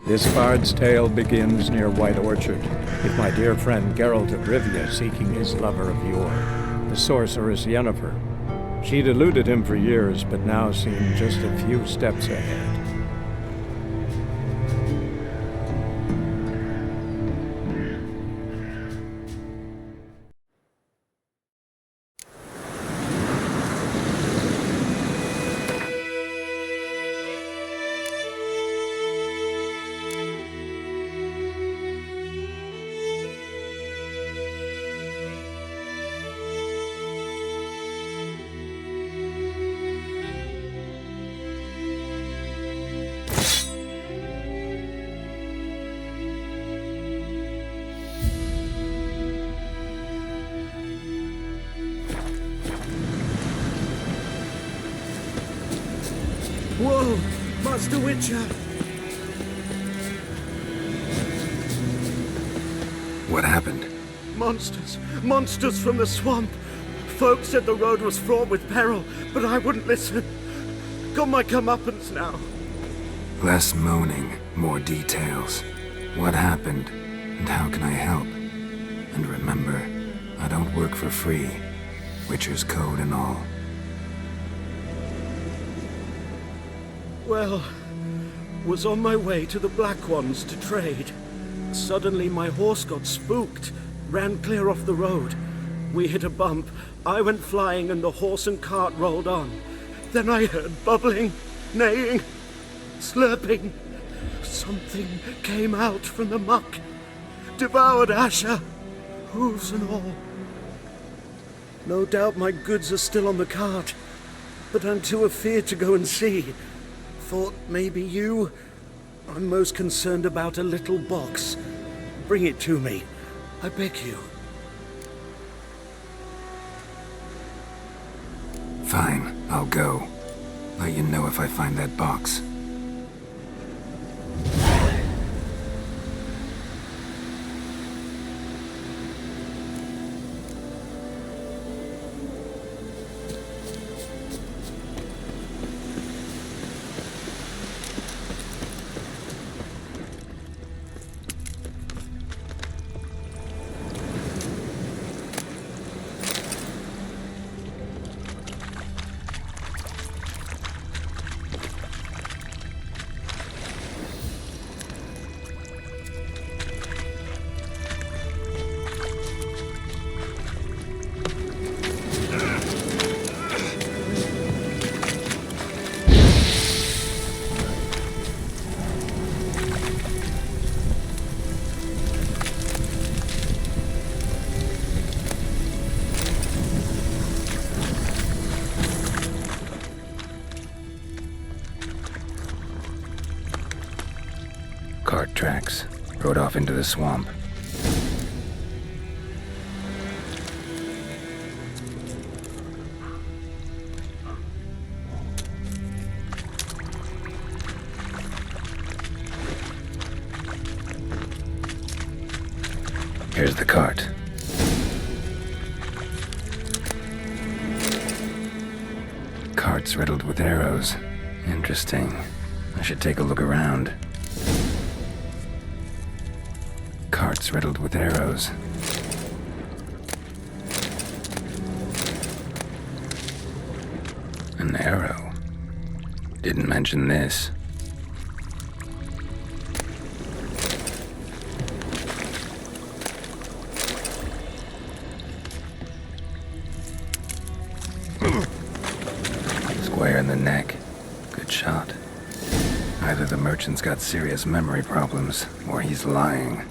This bard's tale begins near White Orchard, with my dear friend Geralt of Rivia seeking his lover of yore, the sorceress Yennefer. She'd eluded him for years, but now seemed just a few steps ahead. Whoa! Master Witcher! What happened? Monsters! Monsters from the swamp! Folks said the road was fraught with peril, but I wouldn't listen. Got my comeuppance now. Less moaning, more details. What happened, and how can I help? And remember, I don't work for free. Witcher's code and all. Well, was on my way to the Black Ones to trade. Suddenly my horse got spooked, ran clear off the road. We hit a bump, I went flying and the horse and cart rolled on. Then I heard bubbling, neighing, slurping. Something came out from the muck, devoured Asher, hooves and all. No doubt my goods are still on the cart, but I'm too afeard to go and see. Thought maybe you... I'm most concerned about a little box. Bring it to me. I beg you. Fine, I'll go. Let you know if I find that box. Cart tracks. Rode off into the swamp. Here's the cart. Cart's riddled with arrows. Interesting. I should take a look around. Cart's riddled with arrows. An arrow. Didn't mention this. Square in the neck. Good shot. Either the merchant's got serious memory problems, or he's lying.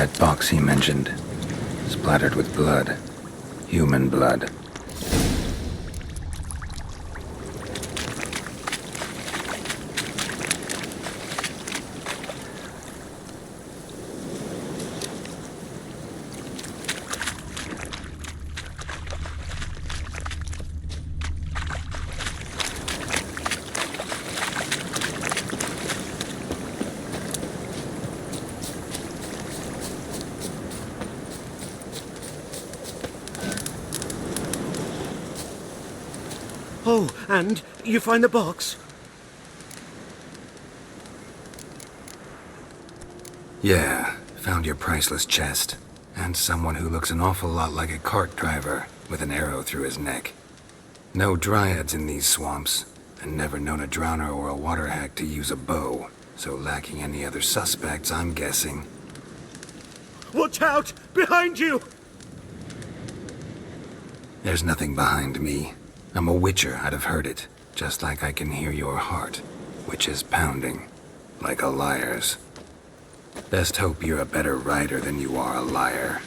That box he mentioned, splattered with blood. Human blood. Oh, and you find the box? Yeah, found your priceless chest. And someone who looks an awful lot like a cart driver with an arrow through his neck. No dryads in these swamps, and never known a drowner or a water hack to use a bow. So lacking any other suspects, I'm guessing. Watch out! Behind you! There's nothing behind me. I'm a witcher, I'd have heard it. Just like I can hear your heart, which is pounding. Like a liar's. Best hope you're a better writer than you are a liar.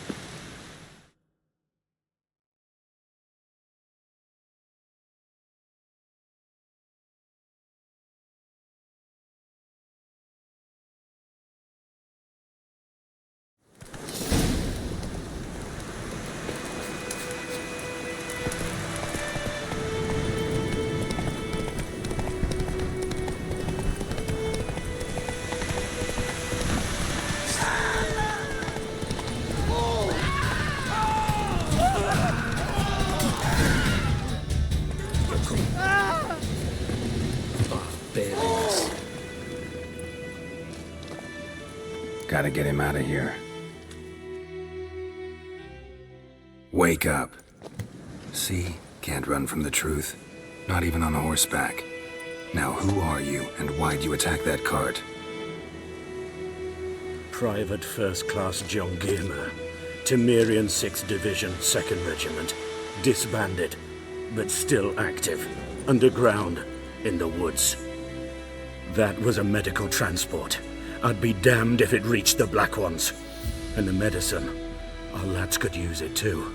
Gotta get him out of here. Wake up. See? Can't run from the truth. Not even on horseback. Now who are you, and why'd you attack that cart? Private First Class John Giermer, Temerian 6th Division, 2nd Regiment. Disbanded, but still active. Underground, in the woods. That was a medical transport. I'd be damned if it reached the Black Ones. And the medicine, our lads could use it too.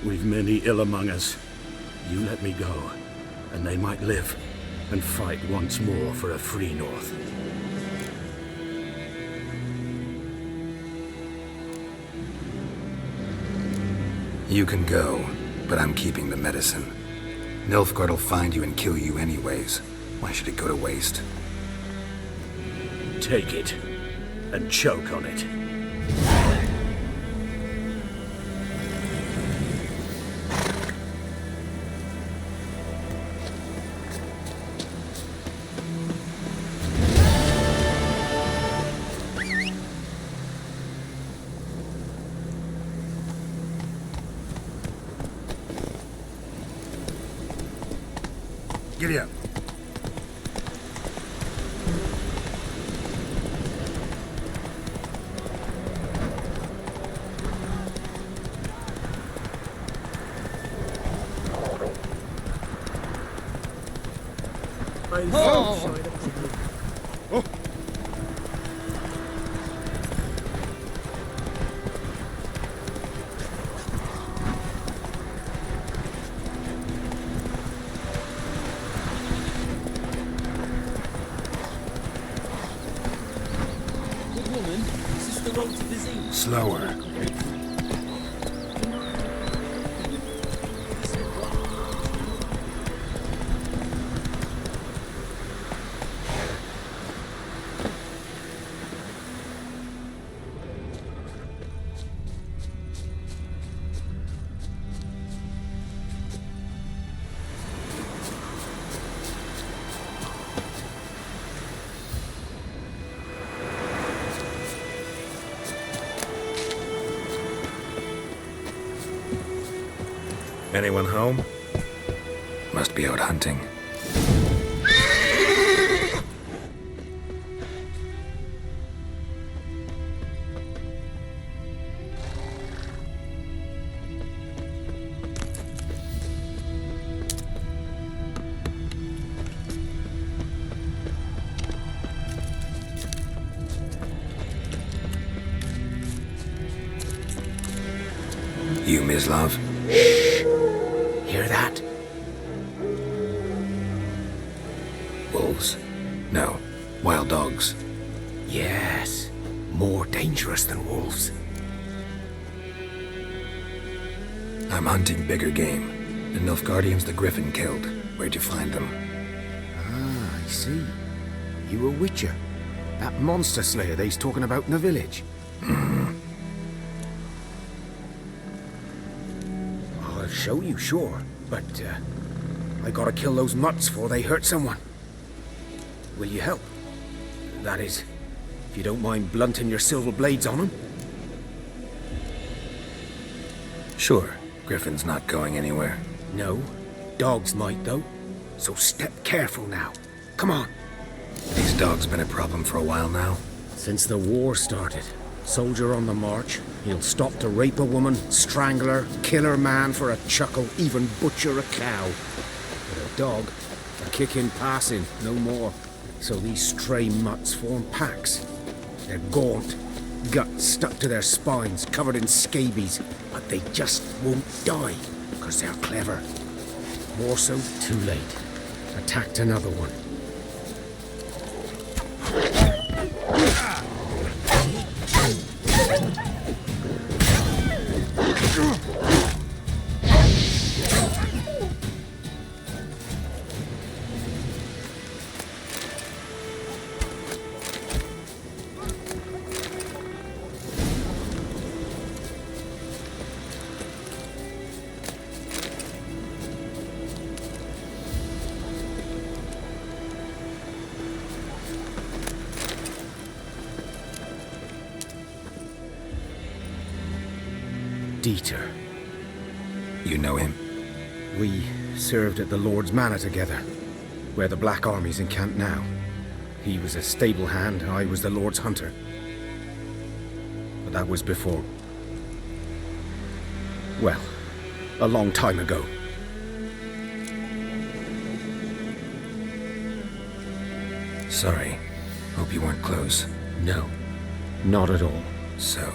We've many ill among us. You let me go, and they might live and fight once more for a free North. You can go, but I'm keeping the medicine. Nilfgaard'll find you and kill you anyways. Why should it go to waste? Take it, and choke on it. Giddy up. Slower. Anyone home? Must be out hunting. You, Mislav? Hear that? Wolves? No. Wild dogs. Yes. More dangerous than wolves. I'm hunting bigger game. The Nilfgaardians the Griffin killed. Where'd you find them? Ah, I see. You a Witcher. That monster slayer they's talking about in the village. I'll show you, sure. But, I gotta kill those mutts before they hurt someone. Will you help? That is, if you don't mind blunting your silver blades on them. Sure. Griffin's not going anywhere. No. Dogs might, though. So step careful now. Come on. These dogs been a problem for a while now. Since the war started, soldier on the march, he'll stop to rape a woman, strangle her, kill her man for a chuckle, even butcher a cow. But a dog, a kick in passing, no more. So these stray mutts form packs. They're gaunt, guts stuck to their spines, covered in scabies, but they just won't die, because they're clever. More so, too late. Attacked another one. Dieter. You know him? We served at the Lord's Manor together, where the Black Army's encamped now. He was a stable hand, I was the Lord's hunter. But that was before... well, a long time ago. Sorry. Hope you weren't close. No, not at all. So,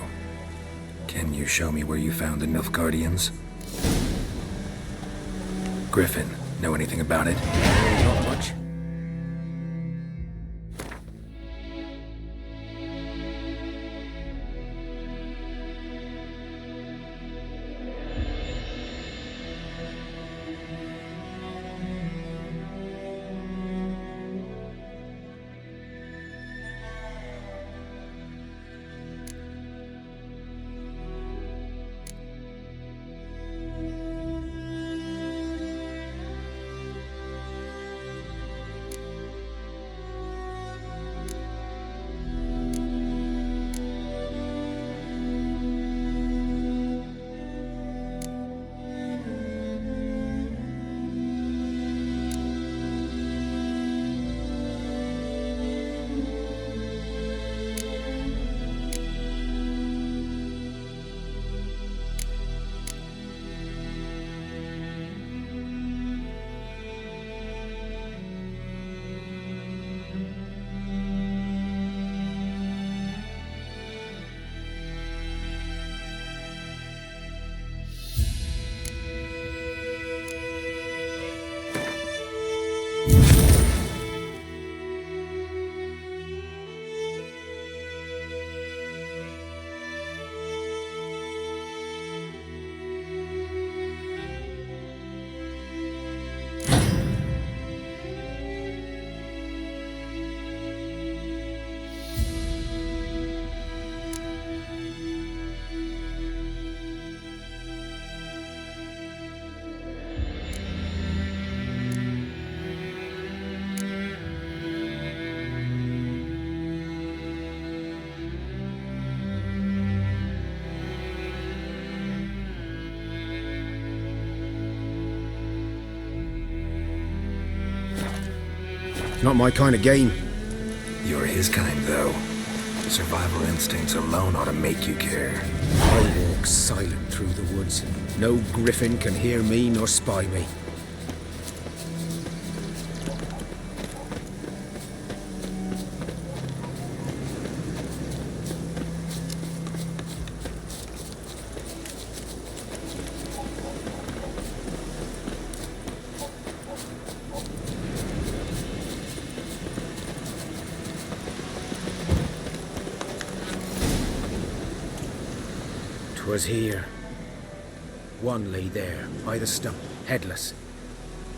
can you show me where you found the Nilfgaardians? Griffin, know anything about it? Not much. Not my kind of game. You're his kind, though. Survival instincts alone ought to make you care. I walk silent through the woods. No griffin can hear me nor spy me. 'Twas here. One lay there, by the stump, headless.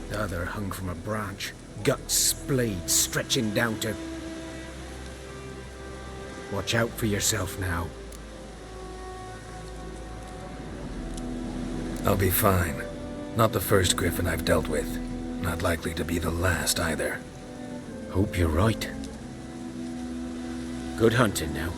The other hung from a branch, guts splayed, stretching down to... Watch out for yourself now. I'll be fine. Not the first griffin I've dealt with. Not likely to be the last either. Hope you're right. Good hunting now.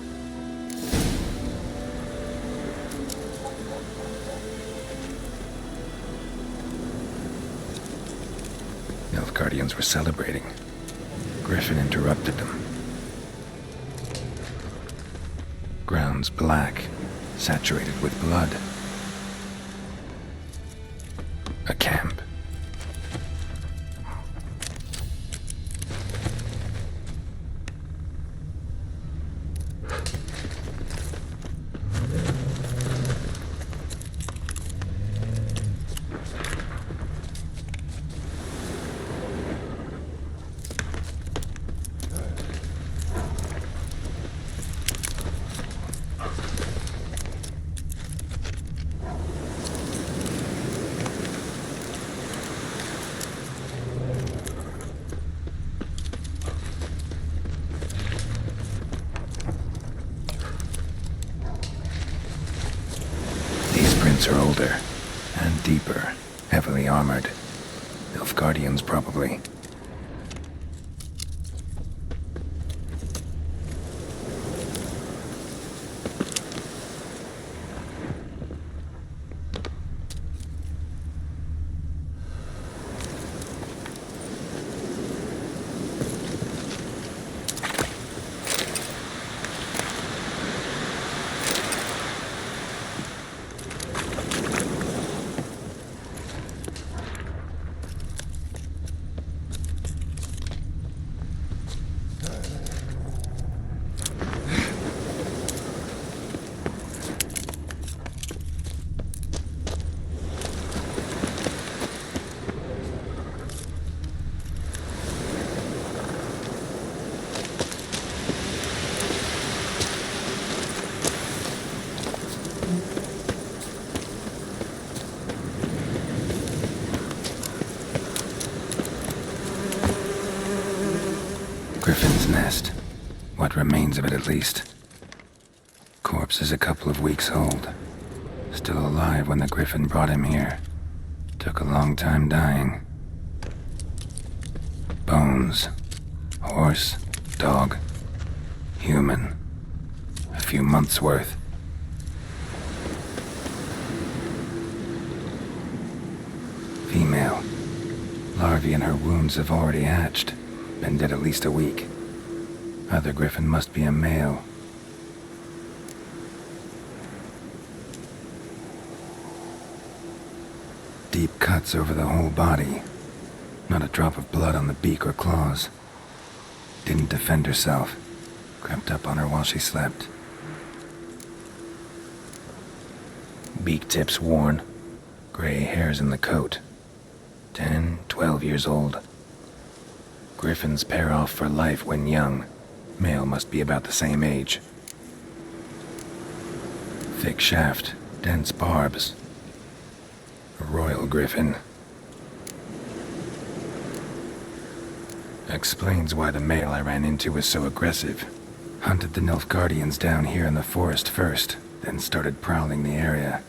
Guardians were celebrating. Griffin interrupted them. Ground's black, saturated with blood. A camp. Are older and deeper, heavily armored. Guardians, probably. Griffin's nest. What remains of it, at least. Corpse is a couple of weeks old. Still alive when the Griffin brought him here. Took a long time dying. Bones. Horse. Dog. Human. A few months' worth. Female. Larvae in her wounds have already hatched. Been dead at least a week. Other Griffin must be a male. Deep cuts over the whole body. Not a drop of blood on the beak or claws. Didn't defend herself. Crept up on her while she slept. Beak tips worn. Gray hairs in the coat. 10, 12 years old. Griffins pair off for life when young. Male must be about the same age. Thick shaft, dense barbs. A royal griffin. Explains why the male I ran into was so aggressive. Hunted the Nilfgaardians down here in the forest first, then started prowling the area.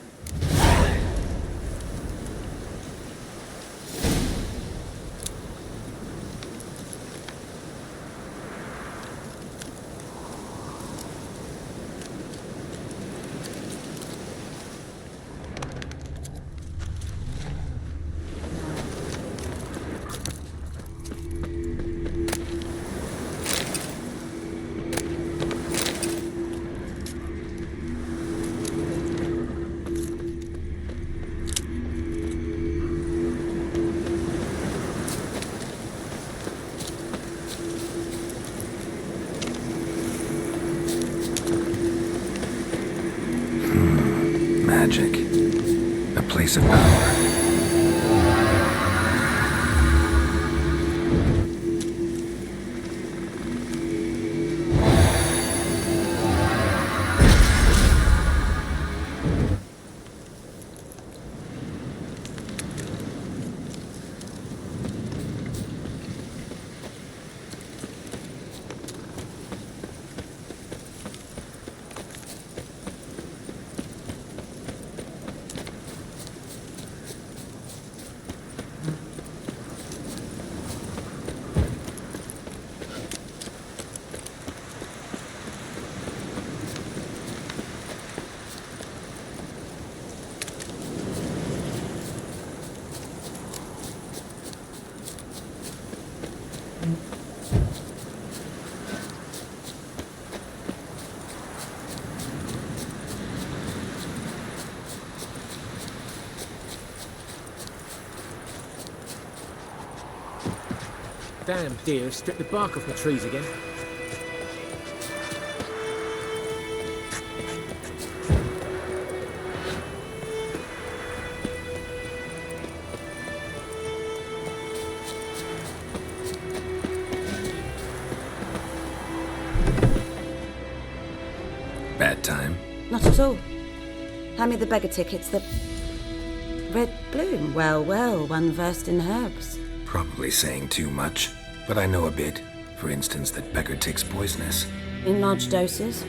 Magic. A place of power. Damn deer stripped the bark off the trees again. Bad time? Not at all. Hand me the beggar tickets, the... Red bloom. Well, well, one versed in herbs. Probably saying too much, but I know a bit. For instance, that beggar tick's poisonous. In large doses.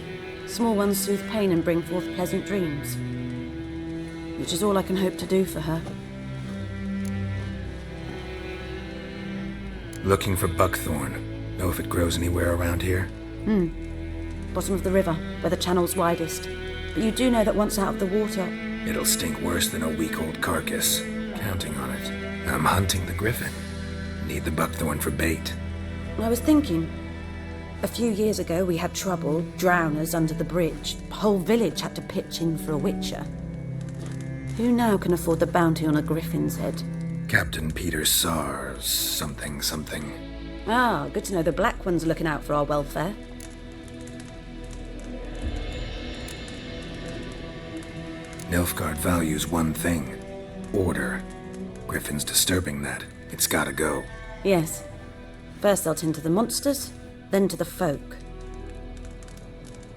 Small ones soothe pain and bring forth pleasant dreams. Which is all I can hope to do for her. Looking for buckthorn. Know if it grows anywhere around here? Bottom of the river, where the channel's widest. But you do know that once out of the water... It'll stink worse than a week-old carcass. Counting on it. I'm hunting the griffin. Need the buckthorn for bait. I was thinking... A few years ago we had trouble, drowners under the bridge. The whole village had to pitch in for a witcher. Who now can afford the bounty on a griffin's head? Captain Peter Sars, something. Ah, good to know the Black One's looking out for our welfare. Nilfgaard values one thing. Order. Griffin's disturbing that. It's gotta go. Yes. First they'll tend to the monsters, then to the folk.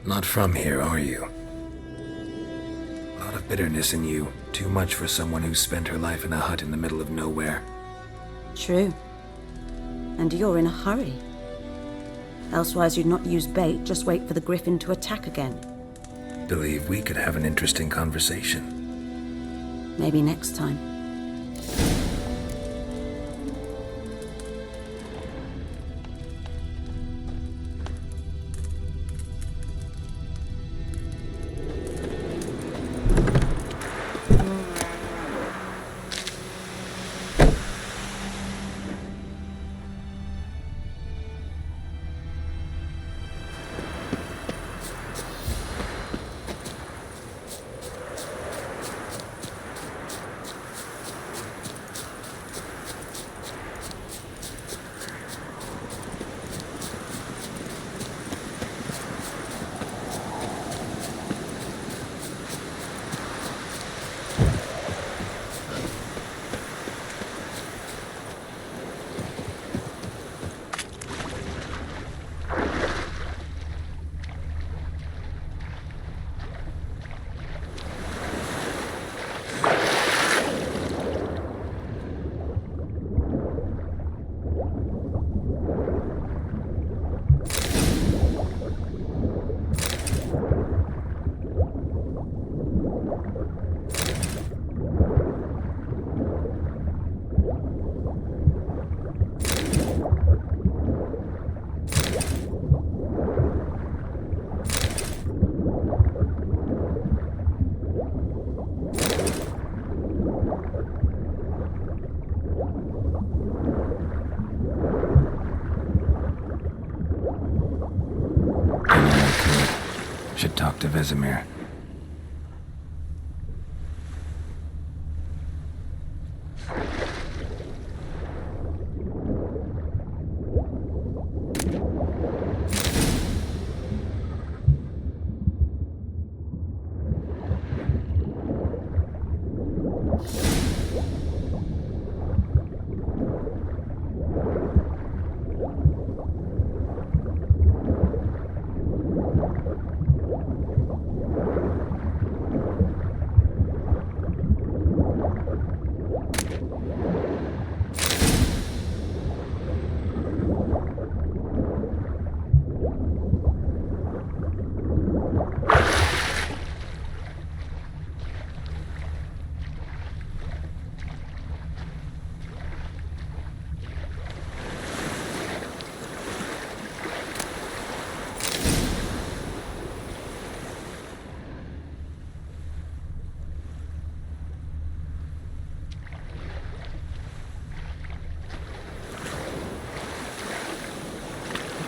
Not from here, are you? A lot of bitterness in you. Too much for someone who's spent her life in a hut in the middle of nowhere. True. And you're in a hurry. Elsewise you'd not use bait, just wait for the griffin to attack again. Believe we could have an interesting conversation. Maybe next time. Should talk to Vesemir.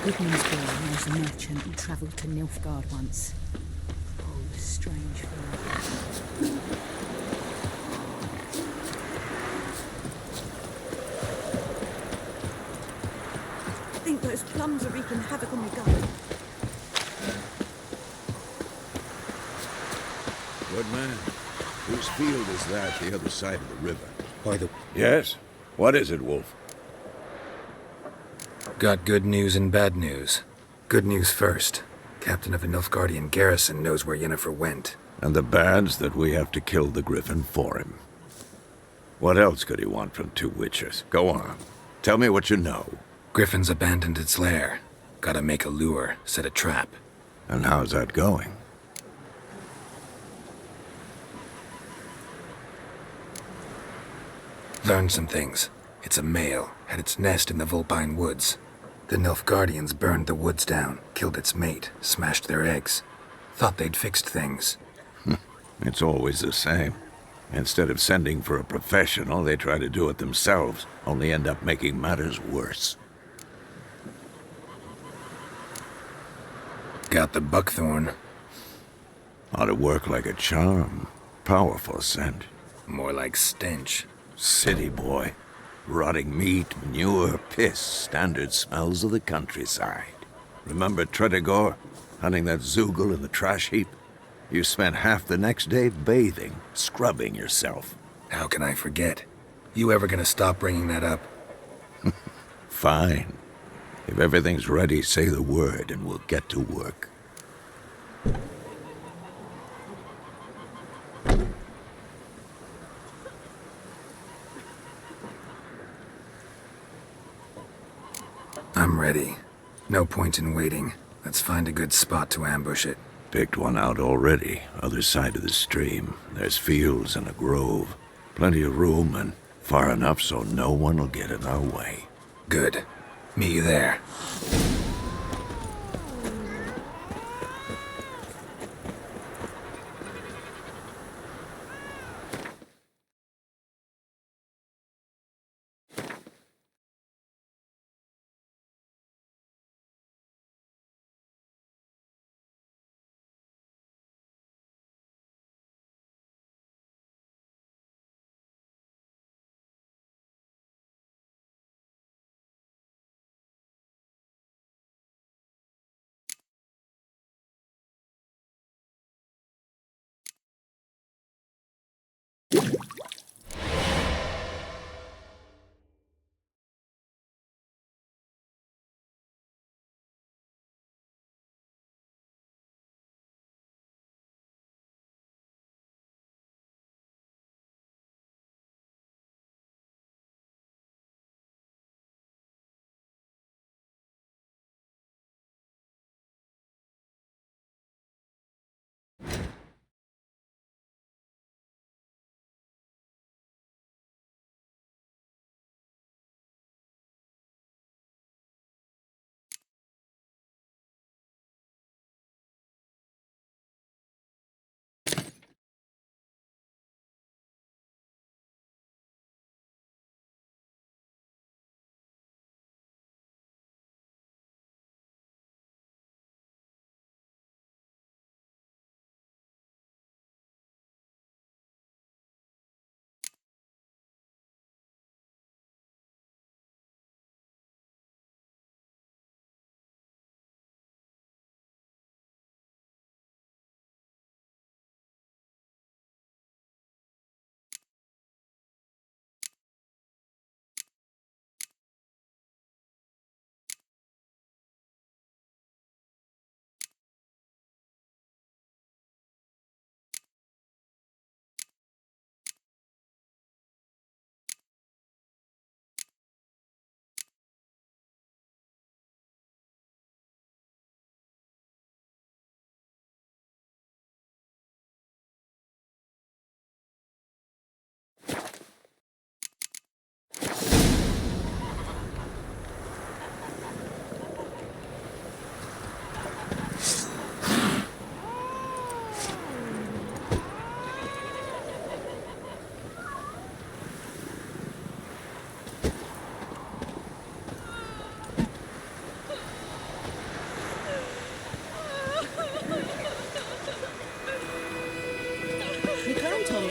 Goodman's boy knows a merchant who travelled to Nilfgaard once. Oh, strange fellow. Those plums are wreaking havoc on my garden. Good man. Whose field is that the other side of the river? By the... Yes? What is it, Wolf? Got good news and bad news. Good news first. Captain of a Nilfgaardian garrison knows where Yennefer went. And the bad's that we have to kill the Griffin for him. What else could he want from two witches? Go on. Tell me what you know. Griffin's abandoned its lair. Gotta make a lure, set a trap. And how's that going? Learned some things. It's a male, had its nest in the Vulpine Woods. The Nilfgaardians burned the woods down, killed its mate, smashed their eggs. Thought they'd fixed things. It's always the same. Instead of sending for a professional, they try to do it themselves, only end up making matters worse. Got the buckthorn. Ought to work like a charm. Powerful scent. More like stench. City boy. Rotting meat, manure, piss, standard smells of the countryside. Remember Tredegor? Hunting that Zoogle in the trash heap? You spent half the next day bathing, scrubbing yourself. How can I forget? You ever gonna stop bringing that up? Fine. If everything's ready, say the word and we'll get to work. I'm ready. No point in waiting. Let's find a good spot to ambush it. Picked one out already, other side of the stream. There's fields and a grove. Plenty of room and far enough so no one will get in our way. Good. Meet you there.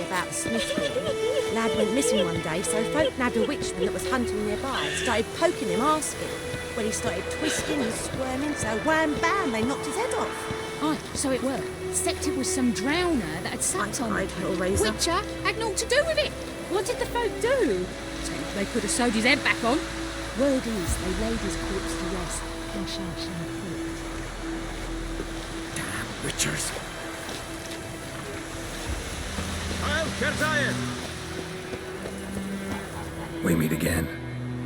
About the Smithfield. Lad went missing one day, so folk nabbed a witchman that was hunting nearby, started poking him, asking. when he started twisting and squirming, so wham bam, they knocked his head off. Aye, so it were. Except it was some drowner that had sat on it. Hellraiser. Witcher had naught to do with it. What did the folk do? They could have sewed his head back on. Word is, they laid his corpse to rest in Shanshan Pit. Damn witchers. We meet again.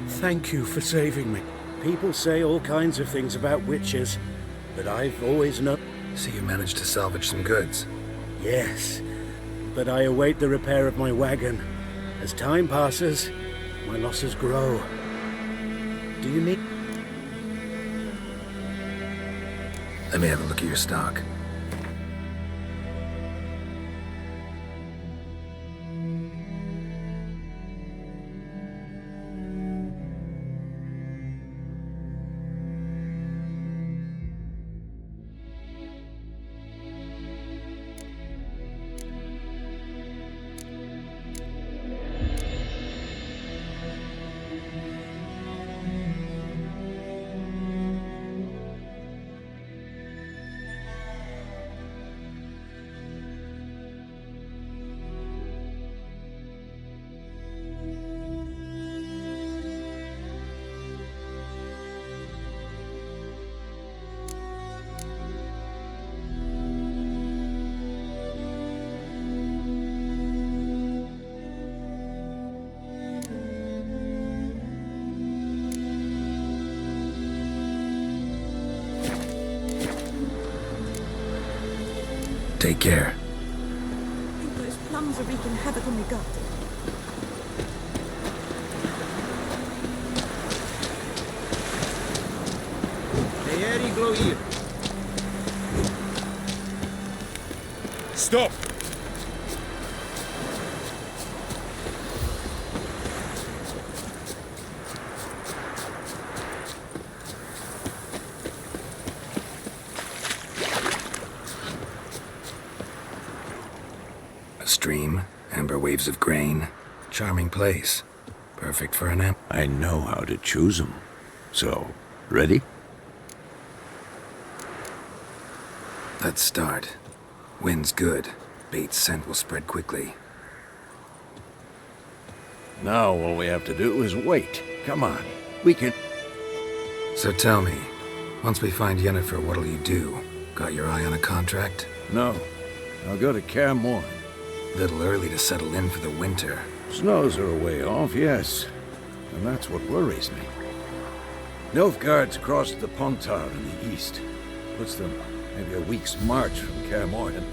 Thank you for saving me. People say all kinds of things about witches, but I've always known... So you managed to salvage some goods. Yes, but I await the repair of my wagon. As time passes, my losses grow. Do you need... Let me have a look at your stock. Take care. I think those plums are wreaking havoc on my gut. Stop! A stream, amber waves of grain. Charming place. Perfect for an amp. I know how to choose 'em. So, ready? Let's start. Wind's good. Bait's scent will spread quickly. Now all we have to do is wait. Come on. We can... So tell me, once we find Yennefer, what'll you do? Got your eye on a contract? No. I'll go to Kaer Morhen. Little early to settle in for the winter. Snows are a way off, yes. And that's what worries me. Nilfgaard's across the Pontar in the east. Puts them maybe a week's march from Kaer Morhen.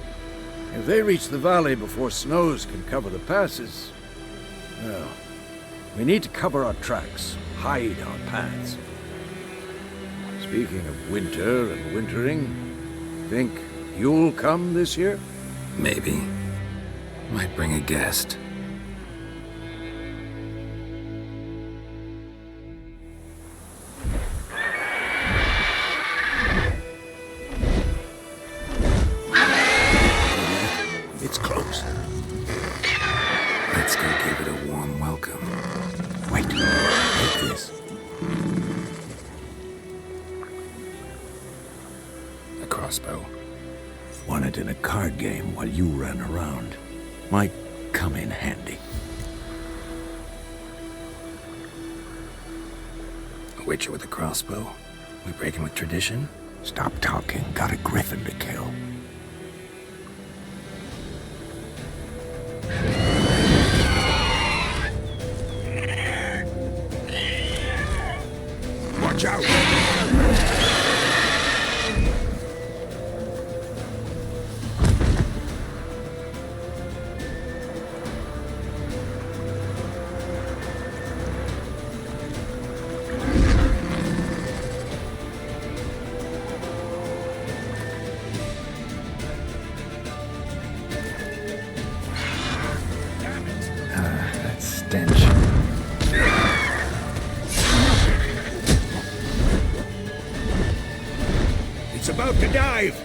If they reach the valley before snows can cover the passes... Well, we need to cover our tracks, hide our paths. Speaking of winter and wintering, think you'll come this year? Maybe. Might bring a guest. It's close. Let's go give it a warm welcome. Wait, take this. A crossbow. Won it in a card game while you ran around. Might come in handy. A witcher with a crossbow? We breaking with tradition? Stop talking. Got a griffin to kill. Watch out! That stench. It's about to dive!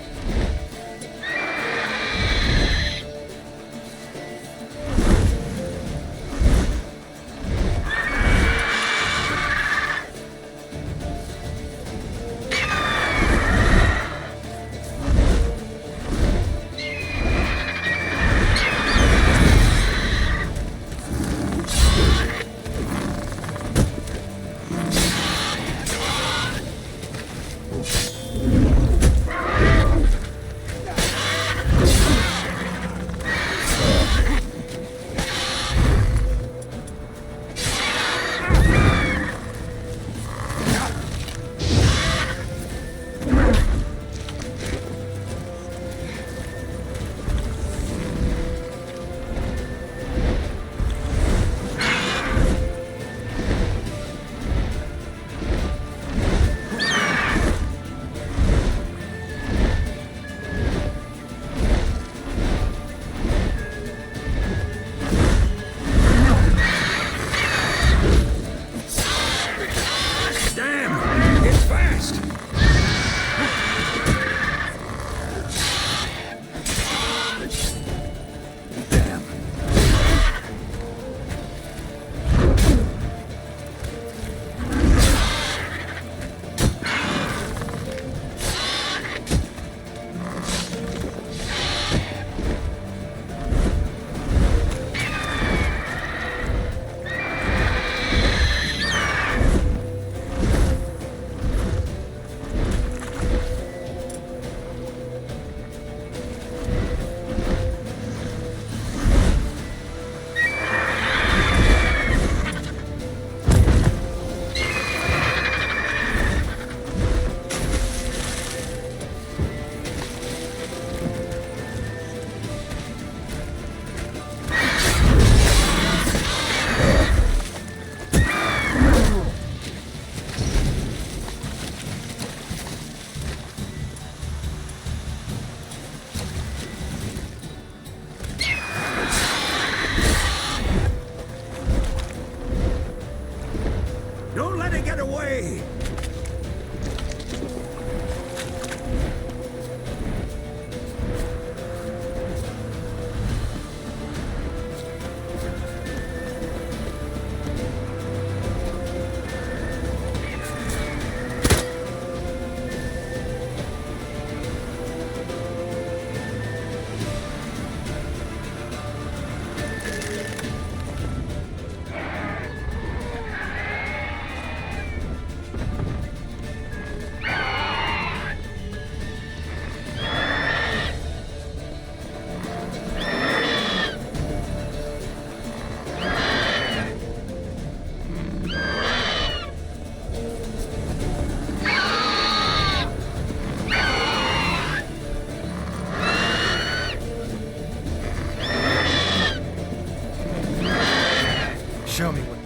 Show me what...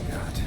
God.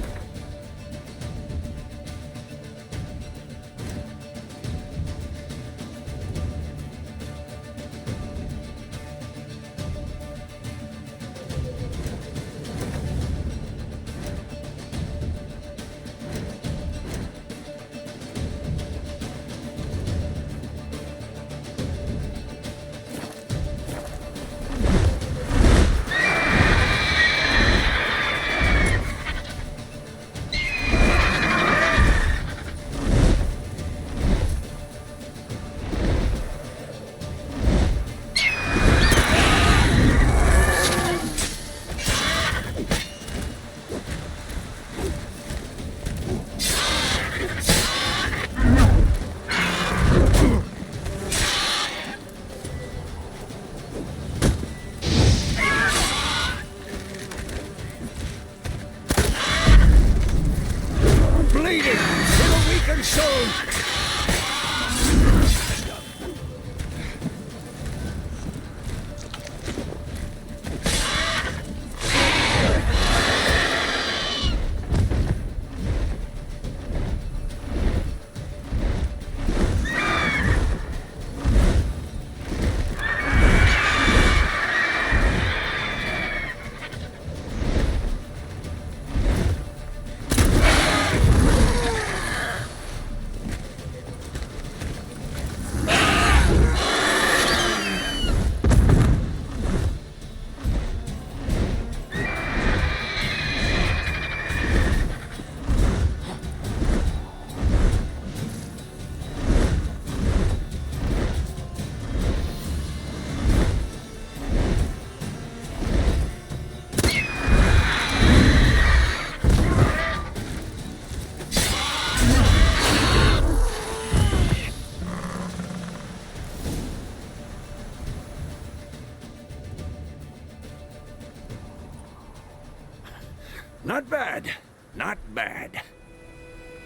Not bad. Not bad.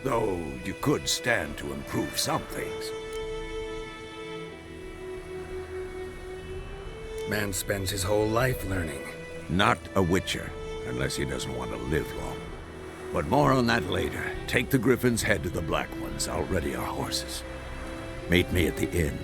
Though you could stand to improve some things. Man spends his whole life learning. Not a Witcher, unless he doesn't want to live long. But more on that later. Take the Griffin's head to the Black Ones. I'll ready our horses. Meet me at the inn.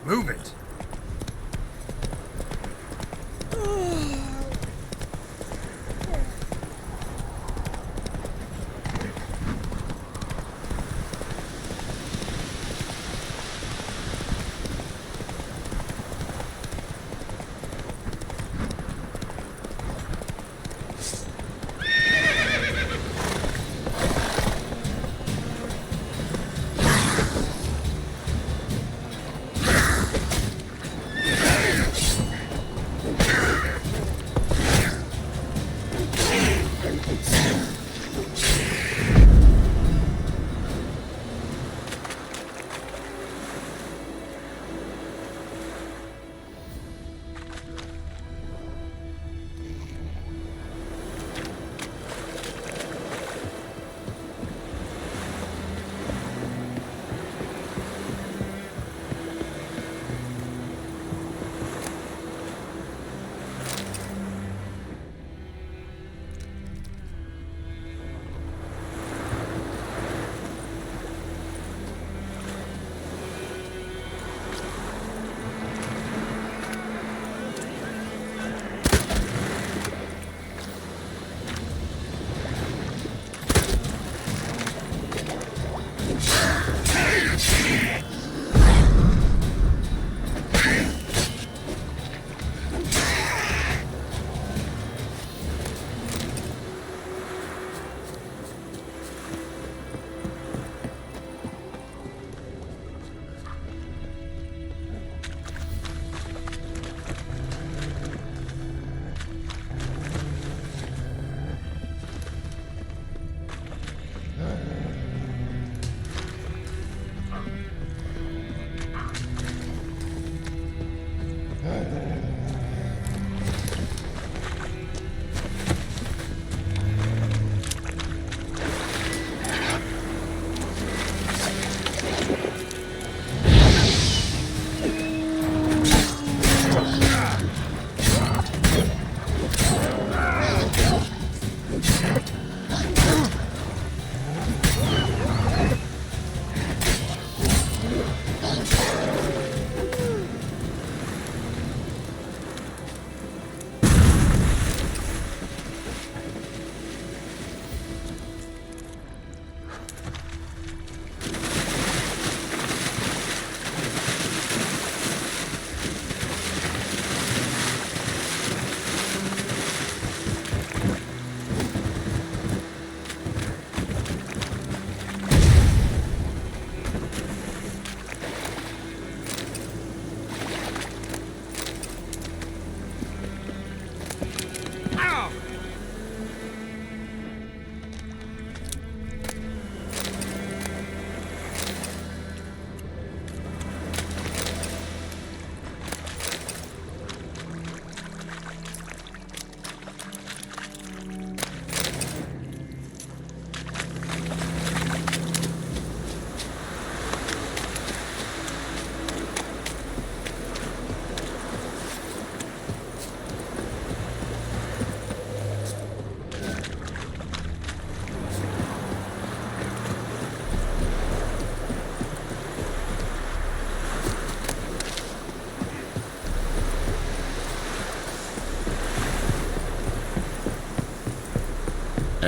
Move it!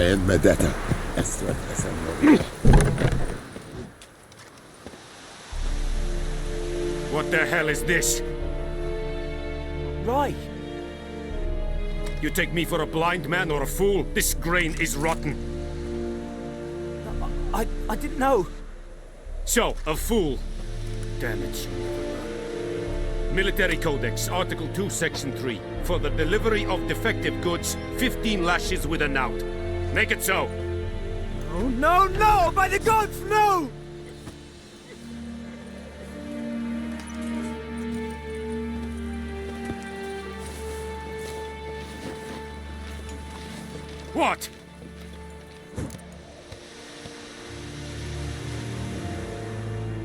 En med detta. What the hell is this? Right. You take me for a blind man or a fool? This grain is rotten. I didn't know. So, a fool. Damn it. Military Codex, Article 2, Section 3. For the delivery of defective goods, 15 lashes with a knout. Make it so. Oh, no, no! By the gods, no! What?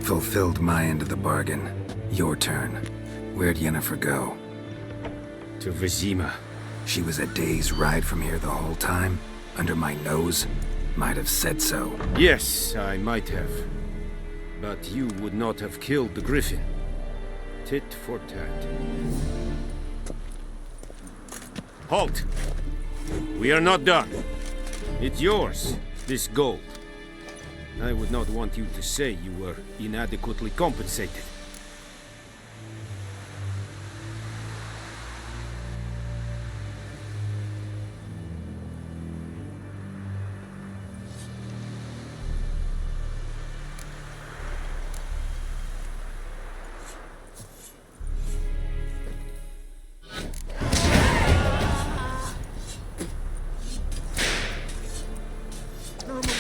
Fulfilled my end of the bargain. Your turn. Where'd Yennefer go? To Vizima. She was a day's ride from here the whole time? Under my nose? Might have said so. Yes, I might have. But you would not have killed the griffin. Tit for tat. Halt! We are not done. It's yours, this gold. I would not want you to say you were inadequately compensated. No more.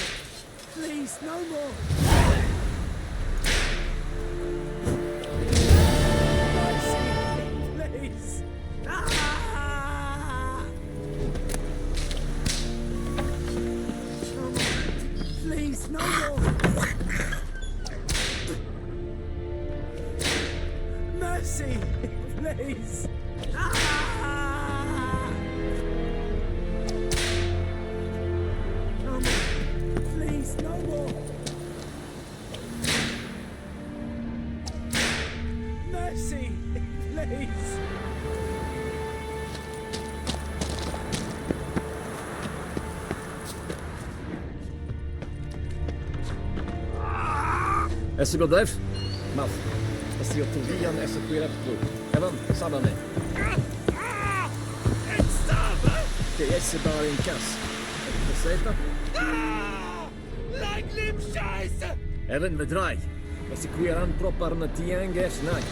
Please, no more. Please. Ah! No more. Please, no more. Mercy, please. Ah! No more. Please, no more. Mercy, please. Esse godef? Mas, assim eu te viam essa cuira tudo. Evan, sabe-me. Det är så bara en kass. Försätta? Like Scheiße! Evan, bedrag. Esse cuiran proper na tianga snag.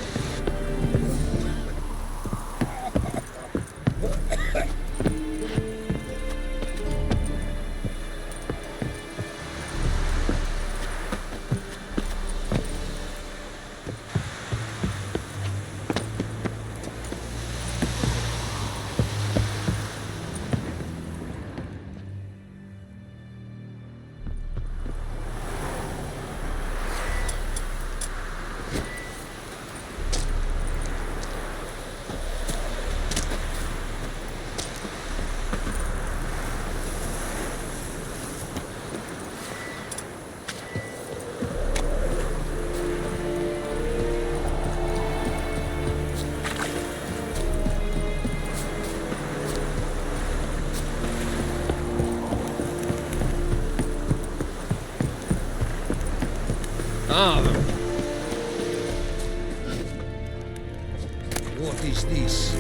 What is this?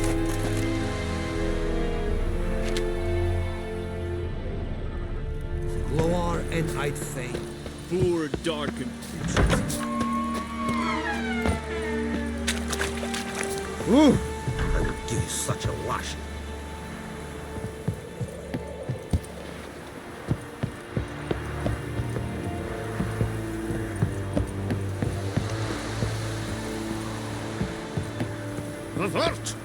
Gloar and I'd fain. Poor darkened Ooh! I will give you such a washing. Revert!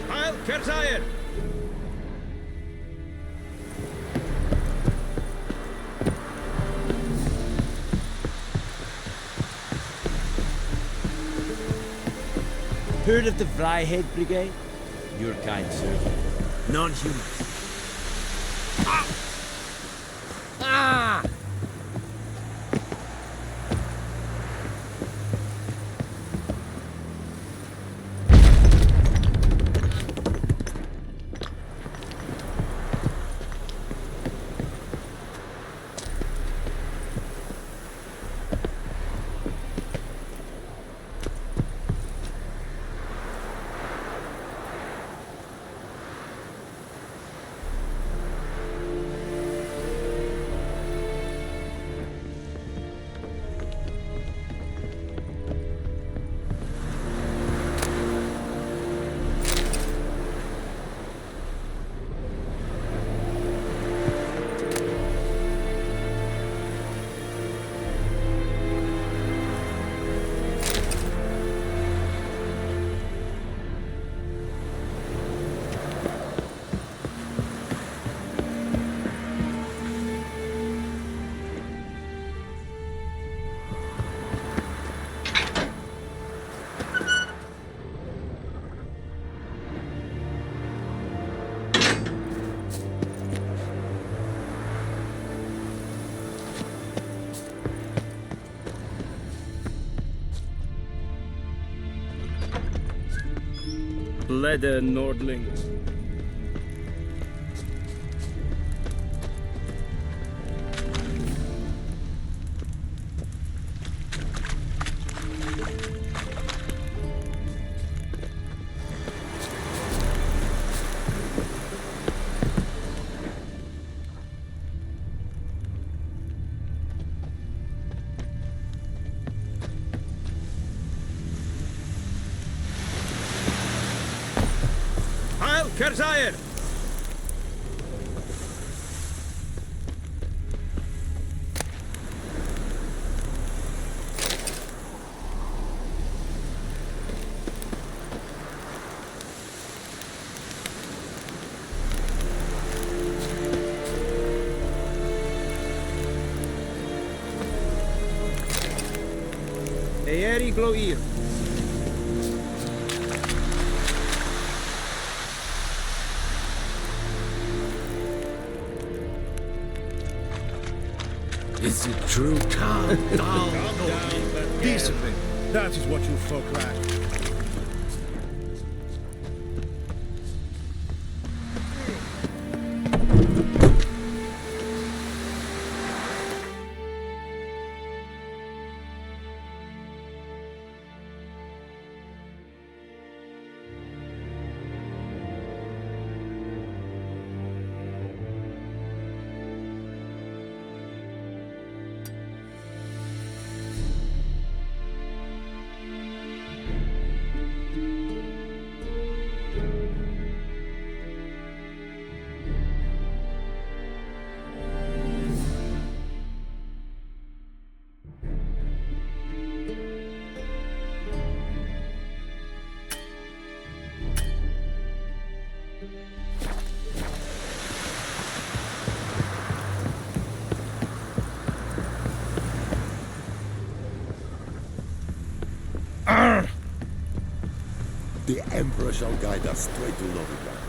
Heil Kerzayer! Heard of the Vryhead Brigade? Your kind servant. Non-human. Ah! Ah! Blede Nordling. Heil Kerzayer! Eeri Gloir. Is it true? Calm down, Nordling. Discipline. That is what you folk lack. The Emperor shall guide us straight to Novigrad.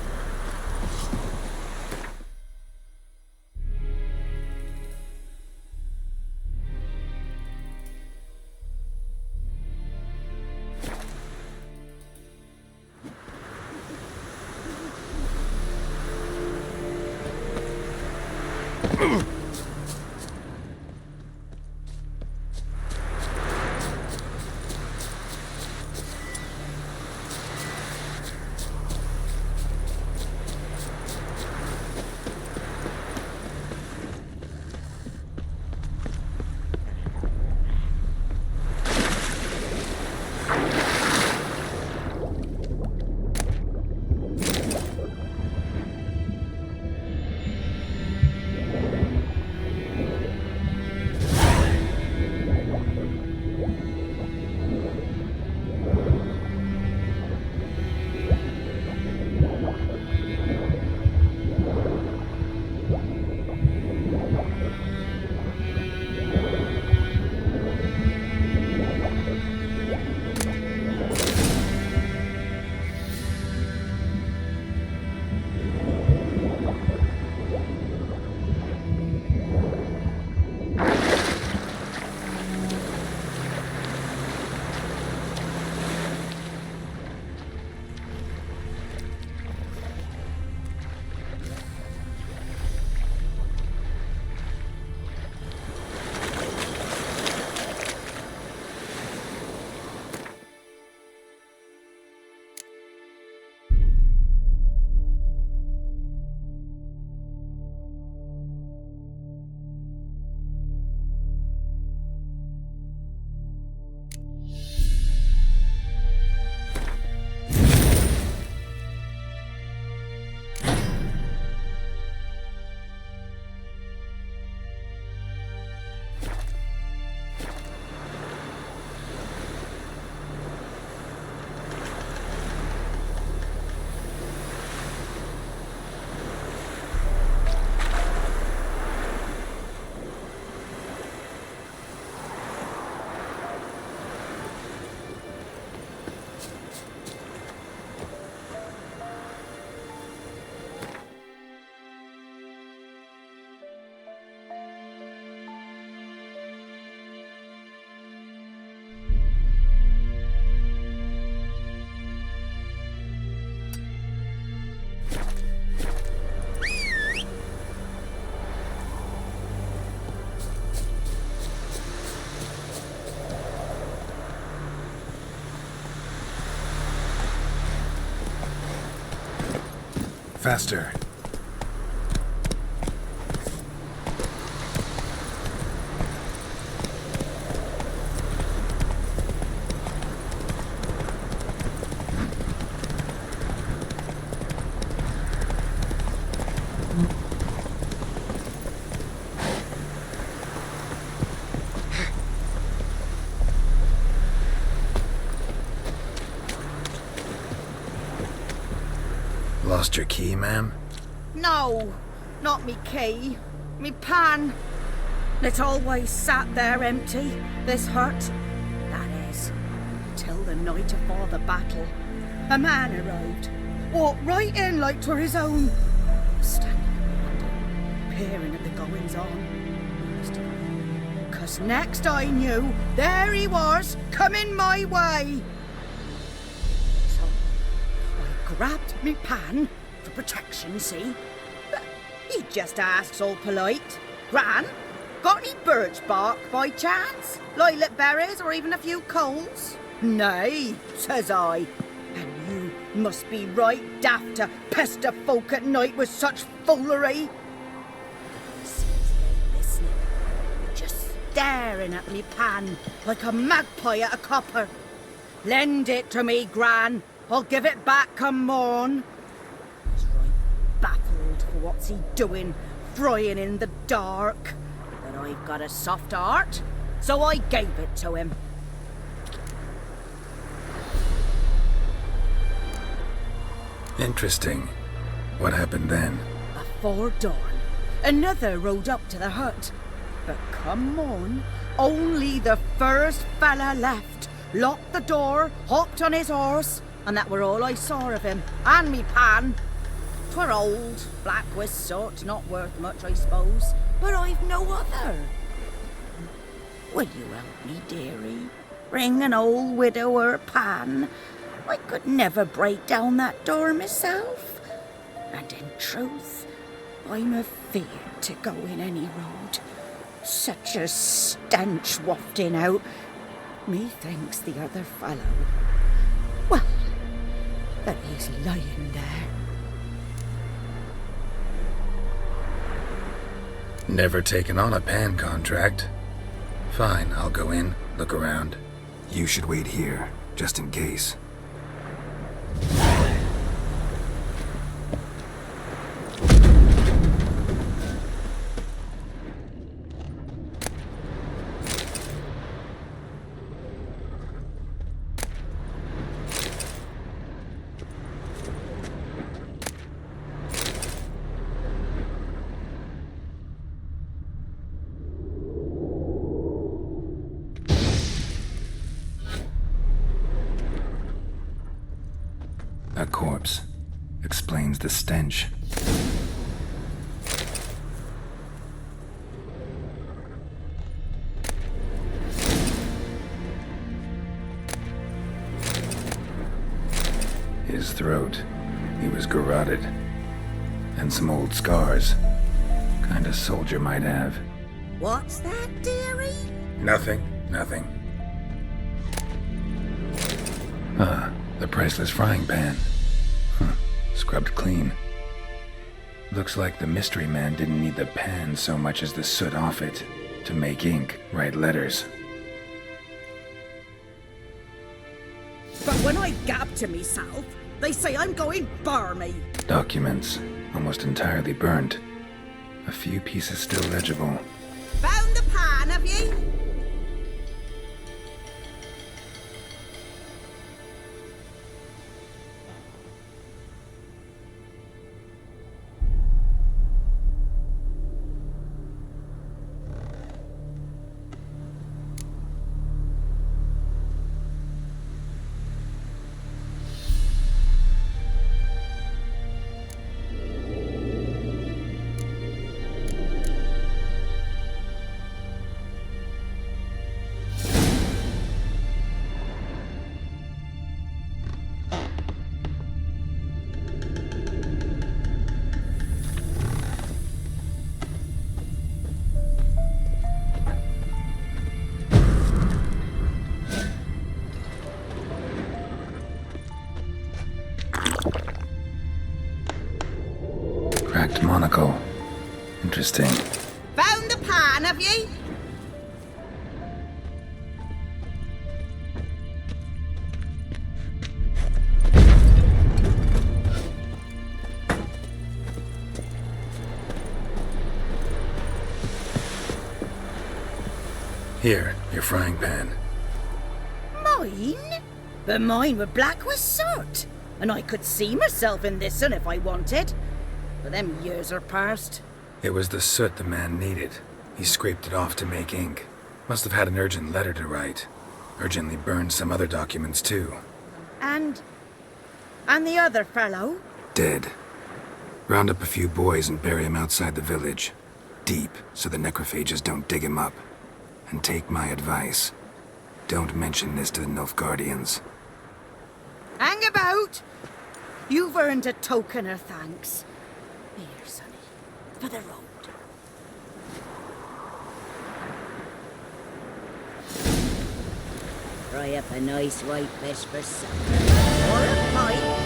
Faster. Lost your key, ma'am? No, not me key. Me pan. It's always sat there empty, this hut. That is, till the night afore the battle. A man arrived, walked right in like 'twere his own. Standing at the window, peering at the goings-on. 'Cause next I knew, there he was, coming my way. So I grabbed me pan for protection, see? But he just asks all polite, Gran, got any birch bark by chance? Lilac berries or even a few coals? Nay, says I. And you must be right daft to pester folk at night with such foolery. Listening, just staring at me pan like a magpie at a copper. Lend it to me, Gran. I'll give it back come morn. He's right baffled for what's he doing, frying in the dark. But I've got a soft heart, so I gave it to him. Interesting. What happened then? Afore dawn, another rode up to the hut. But come on, only the first fella left. Locked the door, hopped on his horse, and that were all I saw of him, and me pan. 'Twere old, black-wist sort, not worth much, I suppose, but I've no other. Will you help me, dearie? Bring an old widower pan. I could never break down that door myself. And in truth, I'm afeard to go in any road. Such a stench wafting out. Methinks the other fellow, well, that he's lying there. Never taken on a pan contract. Fine, I'll go in, look around. You should wait here, just in case. A corpse. Explains the stench. His throat. He was garroted. And some old scars. Kind of soldier might have. What's that, dearie? Nothing. Ah, the priceless frying pan. Scrubbed clean. Looks like the mystery man didn't need the pan so much as the soot off it to make ink, write letters. But when I gab to myself, they say I'm going barmy. Documents, almost entirely burnt. A few pieces still legible. Found the pan, have ye? chronicle. Interesting. Found the pan, have ye? Here, your frying pan. Mine? But mine were black with soot. And I could see myself in this one if I wanted. But them years are past. It was the soot the man needed. He scraped it off to make ink. Must have had an urgent letter to write. Urgently burned some other documents too. And the other fellow? Dead. Round up a few boys and bury him outside the village. Deep, so the necrophages don't dig him up. And take my advice. Don't mention this to the Nilfgaardians. Hang about! You've earned a token of thanks. Here, sonny, for the road. Fry up a nice white fish for supper. Or a pie.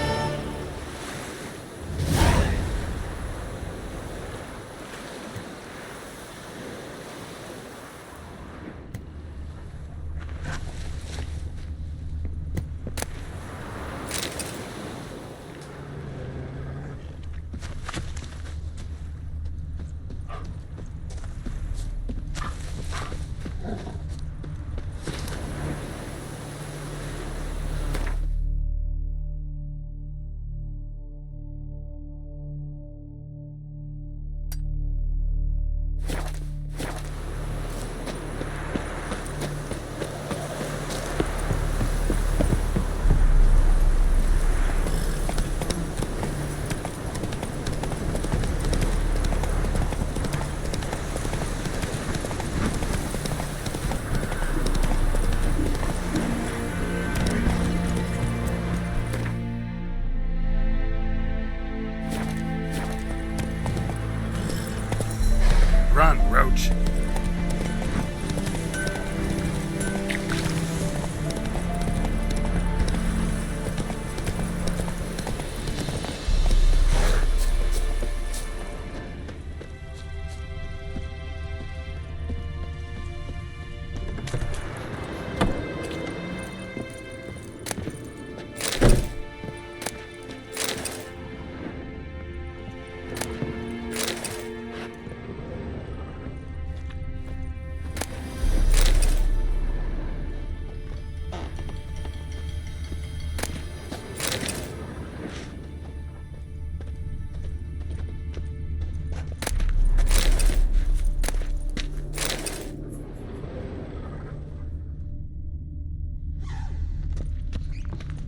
Run, Roach.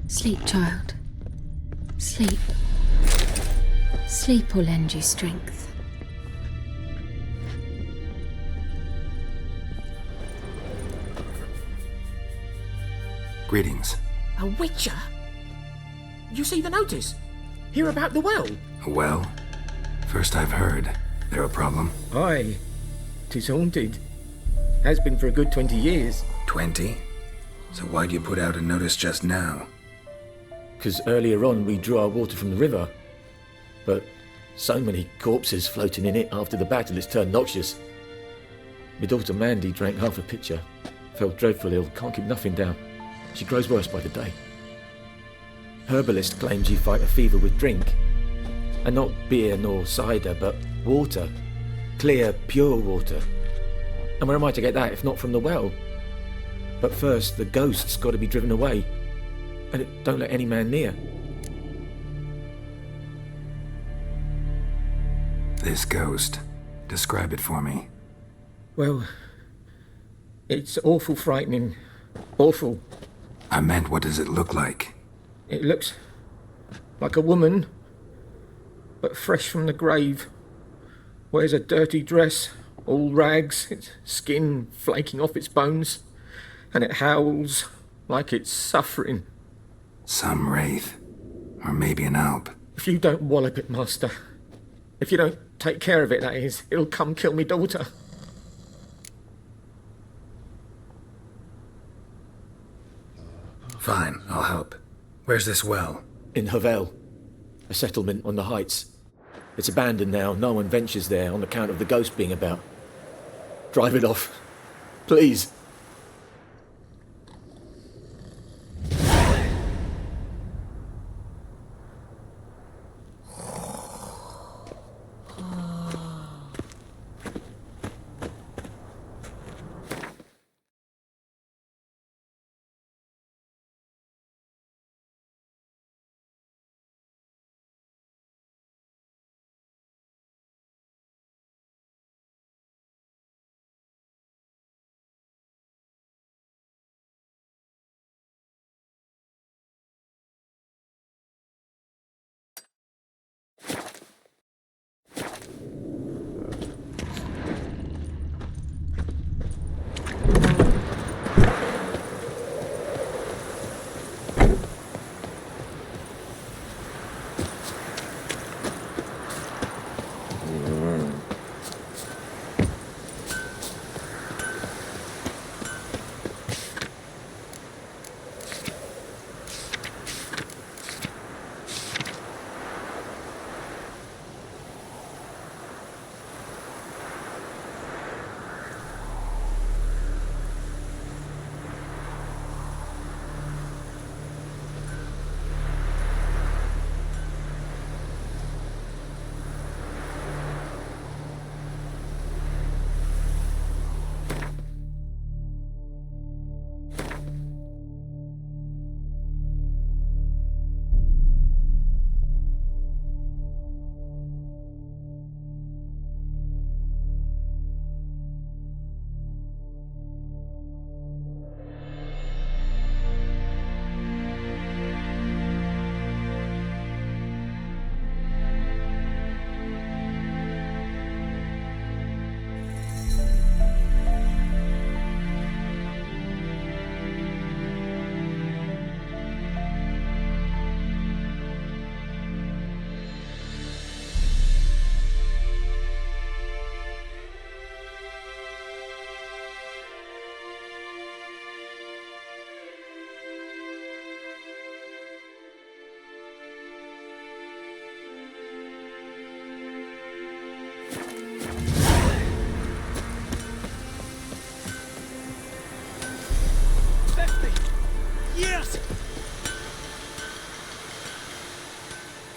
Sleep, child. Sleep. Sleep will lend you strength. Greetings. A witcher? You see the notice? Hear about the well? A well? First I've heard. There a problem? Aye. 'Tis haunted. Has been for a good 20 years. 20? So why'd you put out a notice just now? 'Cause earlier on we drew our water from the river. But so many corpses floating in it after the battle it's turned noxious. My daughter Mandy drank half a pitcher. Felt dreadful ill, can't keep nothing down. She grows worse by the day. Herbalist claims you fight a fever with drink. And not beer nor cider, but water. Clear, pure water. And where am I to get that if not from the well? But first, the ghost's got to be driven away. And it don't let any man near. This ghost. Describe it for me. Well, it's awful frightening. Awful. I meant, what does it look like? It looks like a woman, but fresh from the grave. Wears a dirty dress, all rags, its skin flaking off its bones, and it howls like it's suffering. Some wraith. Or maybe an alp. If you don't wallop it, Master. If you don't take care of it, that is, it'll come kill me daughter. Fine, I'll help. Where's this well? In Havel, a settlement on the heights. It's abandoned now. No one ventures there on account of the ghost being about. Drive it off. Please.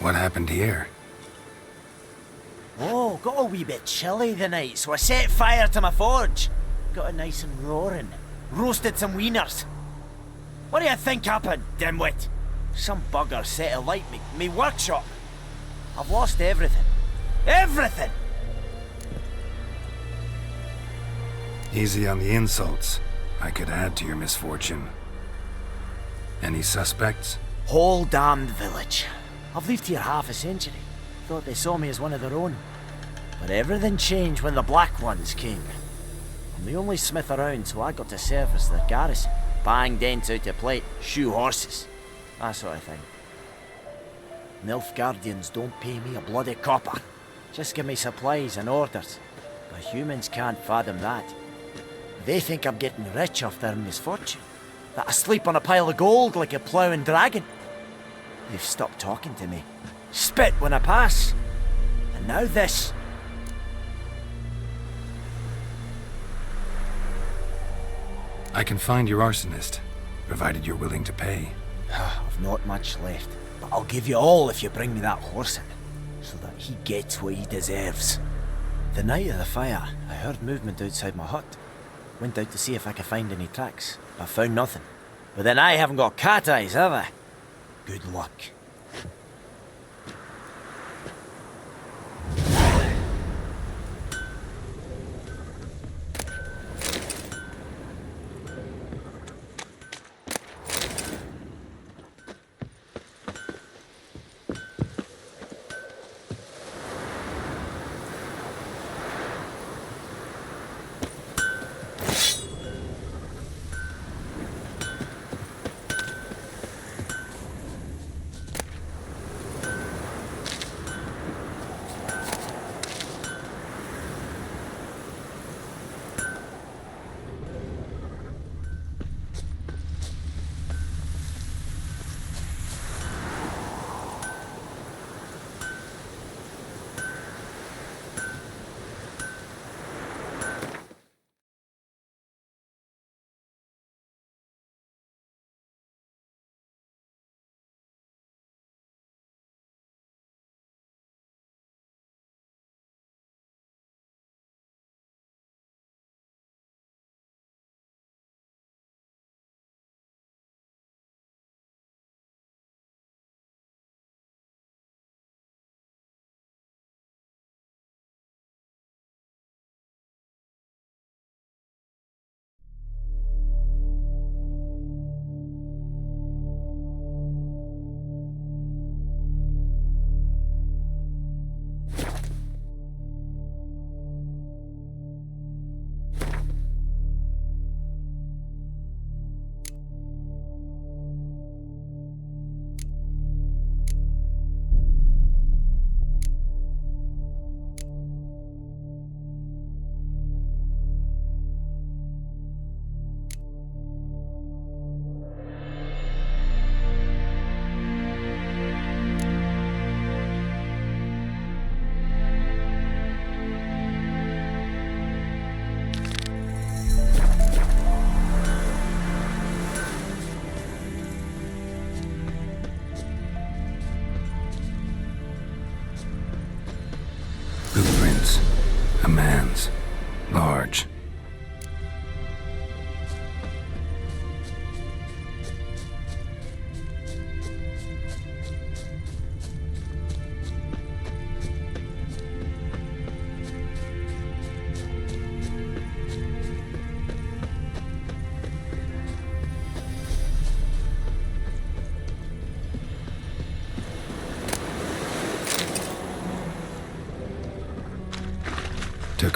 What happened here? Oh, got a wee bit chilly the night, so I set fire to my forge. Got it nice and roaring. Roasted some wieners. What do you think happened, dimwit? Some bugger set alight me workshop. I've lost everything. Everything! Easy on the insults. I could add to your misfortune. Any suspects? Whole damned village. I've lived here half a century. Thought they saw me as one of their own. But everything changed when the Black Ones came. I'm the only smith around, so I got to service their garrison. Bang dents out of plate, shoe horses. That sort of thing. Nilfgaardians don't pay me a bloody copper. Just give me supplies and orders. But humans can't fathom that. They think I'm getting rich off their misfortune. That I sleep on a pile of gold like a ploughing dragon. They've stopped talking to me. Spit when I pass. And now this. I can find your arsonist, provided you're willing to pay. I've not much left, but I'll give you all if you bring me that horse in, so that he gets what he deserves. The night of the fire, I heard movement outside my hut. Went out to see if I could find any tracks, but found nothing. But then I haven't got cat eyes, have I? Good luck.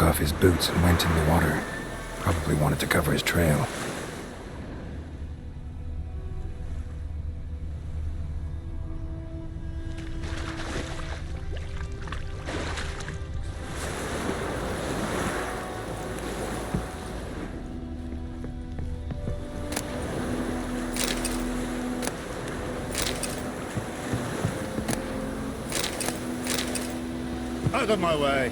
took off his boots and went in the water. Probably wanted to cover his trail. Out of my way!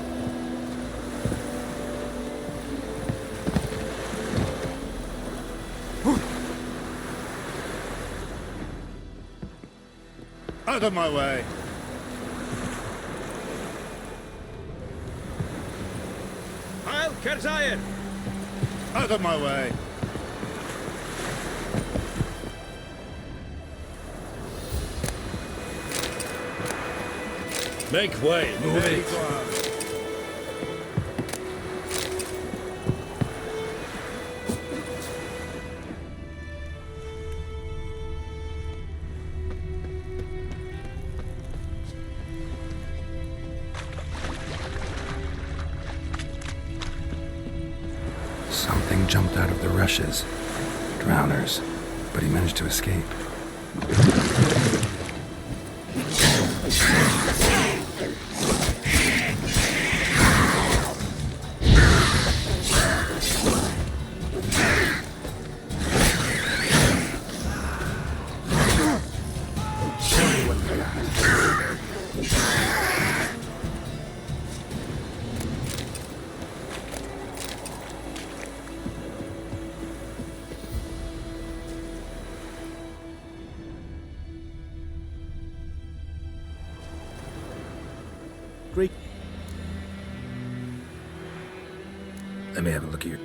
Out of my way! Heil Kerzaier! Out of my way! Make way, move it. Something jumped out of the rushes. Drowners. But he managed to escape. Great. Let me have a look at your...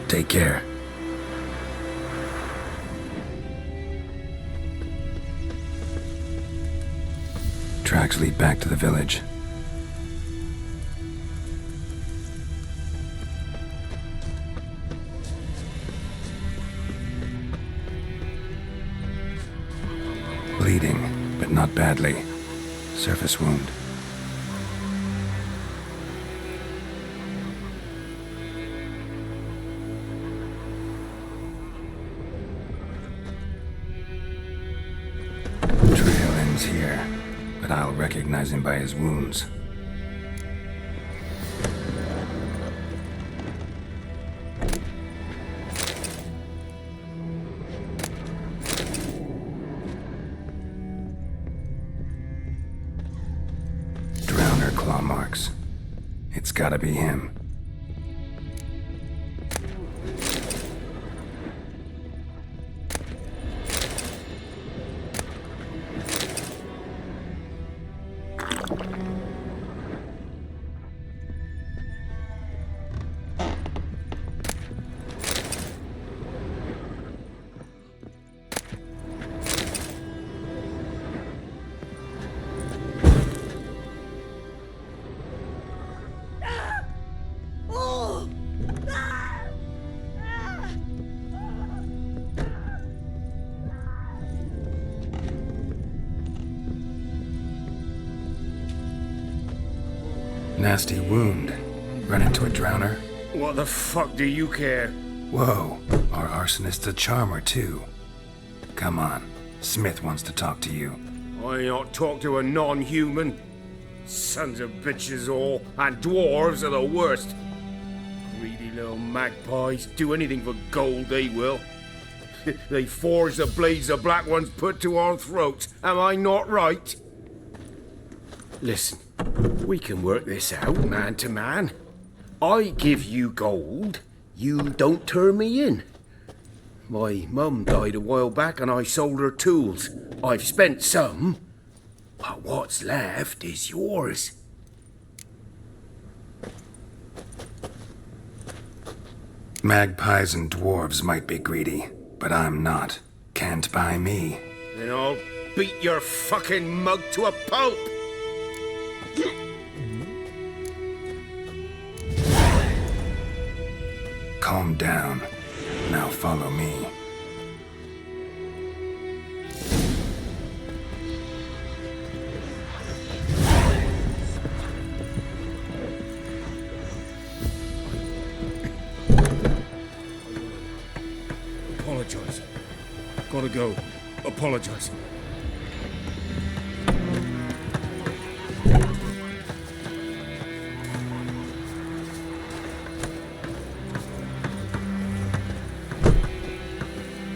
Take care. Tracks lead back to the village. Bleeding, but not badly. Surface wound. Trail ends here, but I'll recognize him by his wounds. Drowner claw marks. It's gotta be him. Nasty wound. Run into a drowner? What the fuck do you care? Whoa, our arsonist's a charmer too. Come on, Smith wants to talk to you. I not talk to a non-human. Sons of bitches all, and dwarves are the worst. Greedy little magpies, do anything for gold they will. They forge the blades the Black Ones put to our throats, am I not right? Listen, we can work this out man to man. I give you gold, you don't turn me in. My mum died a while back and I sold her tools. I've spent some, but what's left is yours. Magpies and dwarves might be greedy, but I'm not. Can't buy me. Then I'll beat your fucking mug to a pulp! Calm down. Now follow me. Apologize. Gotta go. Apologize.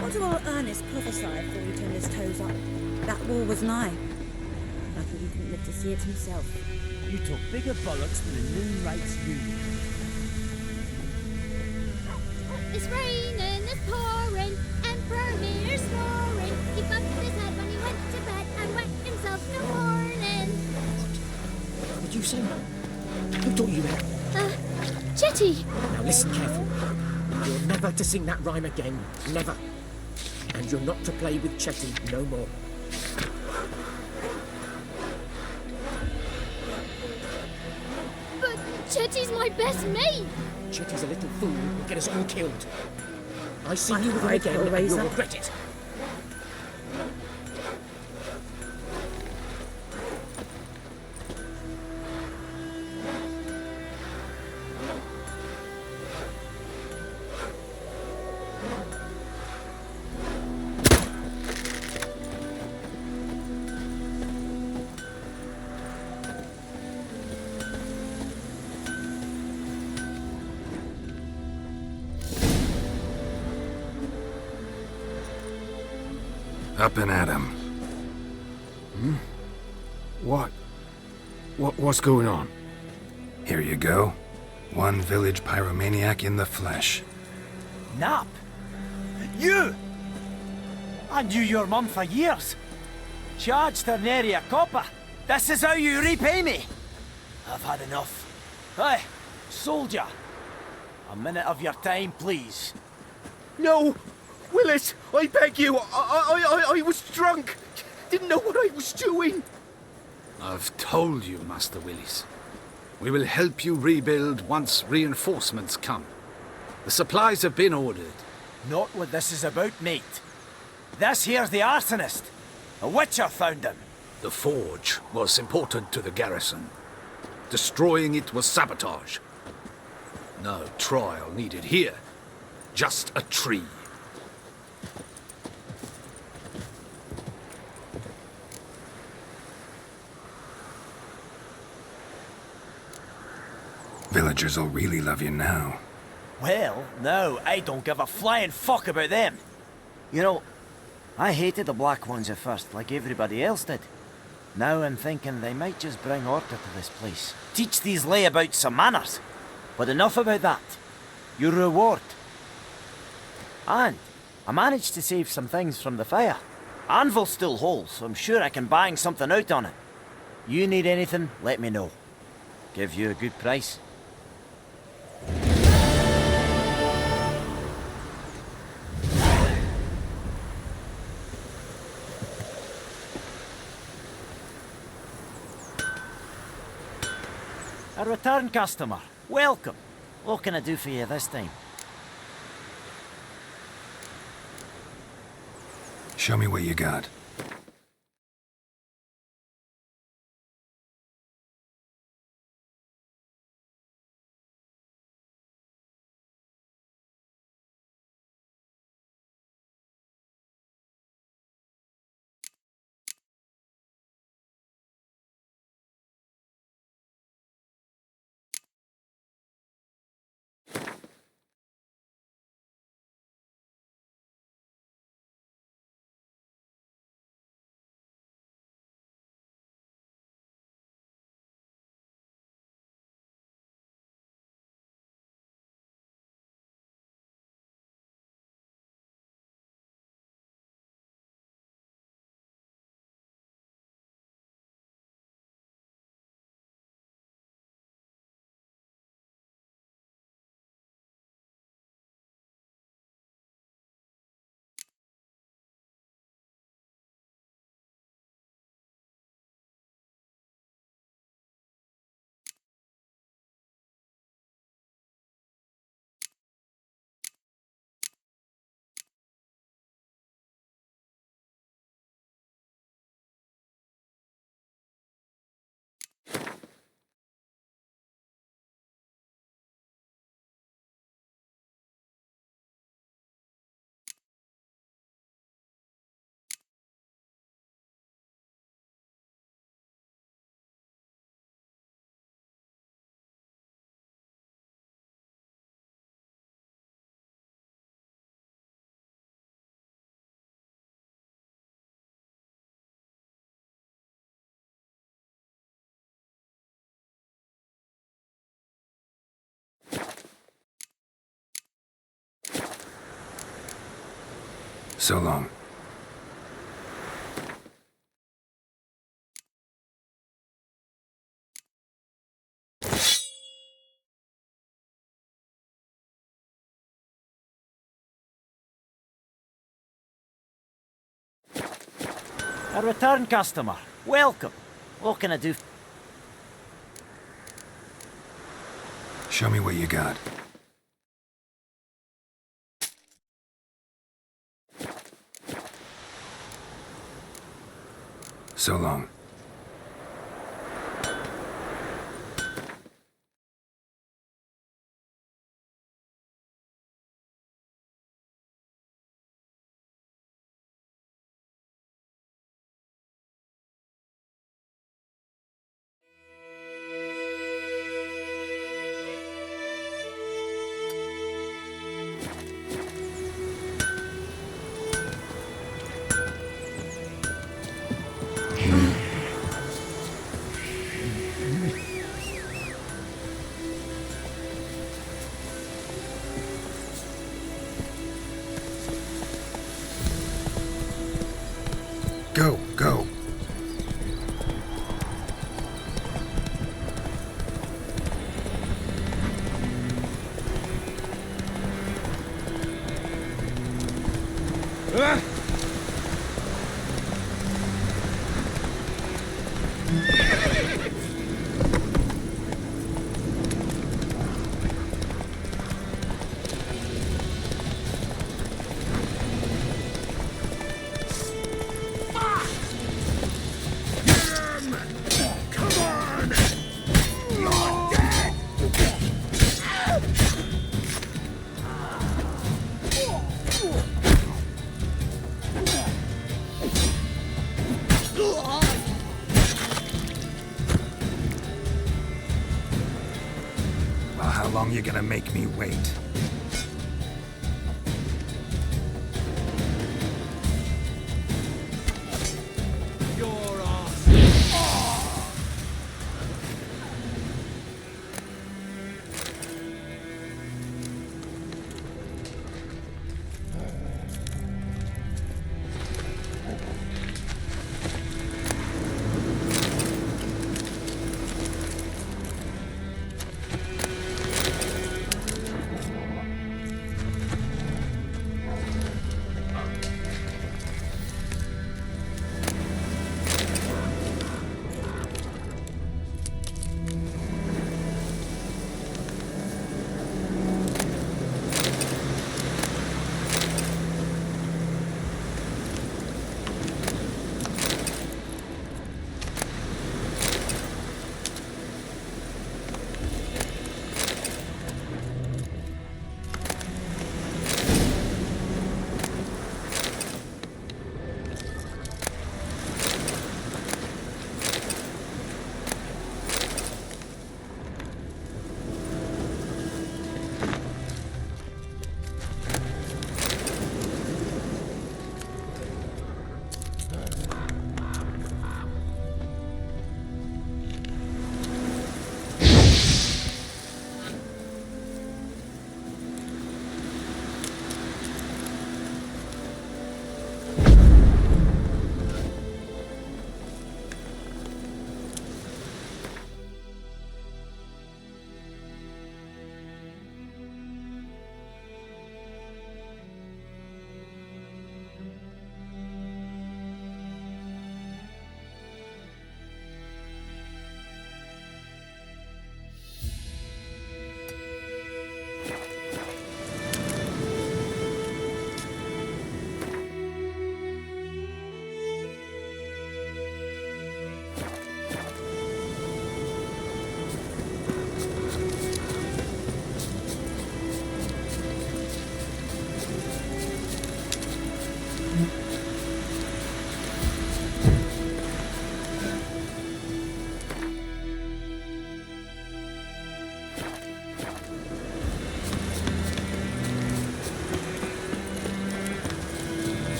What do our Ernest prophesy before he turned his toes up? That war was nigh. Lucky he didn't live to see it himself. You talk bigger bollocks than a noon rates union. It's raining, it's pouring, Emperor Mirror's snoring. He bumped his head when he went to bed and wet himself in the morning. What did you say? Who taught you that? Chetty! Now listen carefully. You're never to sing that rhyme again. Never. And you're not to play with Chetty no more. But Chetty's my best mate! Chetty's a little fool who'll get us all killed. I see you with him again and you'll regret it. Up and at him. What's going on? Here you go. One village pyromaniac in the flesh. Nap? You? I knew your mum for years. Charged her nary a copper. This is how you repay me. I've had enough. Hey, soldier. A minute of your time, please. No! Willis, I beg you, I was drunk. Didn't know what I was doing. I've told you, Master Willis. We will help you rebuild once reinforcements come. The supplies have been ordered. Not what this is about, mate. This here's the arsonist. A witcher found him. The forge was important to the garrison. Destroying it was sabotage. No trial needed here. Just a tree. Villagers will really love you now. Well, no, I don't give a flying fuck about them. You know, I hated the Black Ones at first, like everybody else did. Now I'm thinking they might just bring order to this place. Teach these layabouts some manners. But enough about that. Your reward. And I managed to save some things from the fire. Anvil's still whole, so I'm sure I can bang something out on it. You need anything, let me know. Give you a good price. A return customer. Welcome. What can I do for you this time? Show me what you got. So long. A return customer. Welcome. What can I do? Show me what you got. So long. Go, go. Well, how long you gonna make me wait?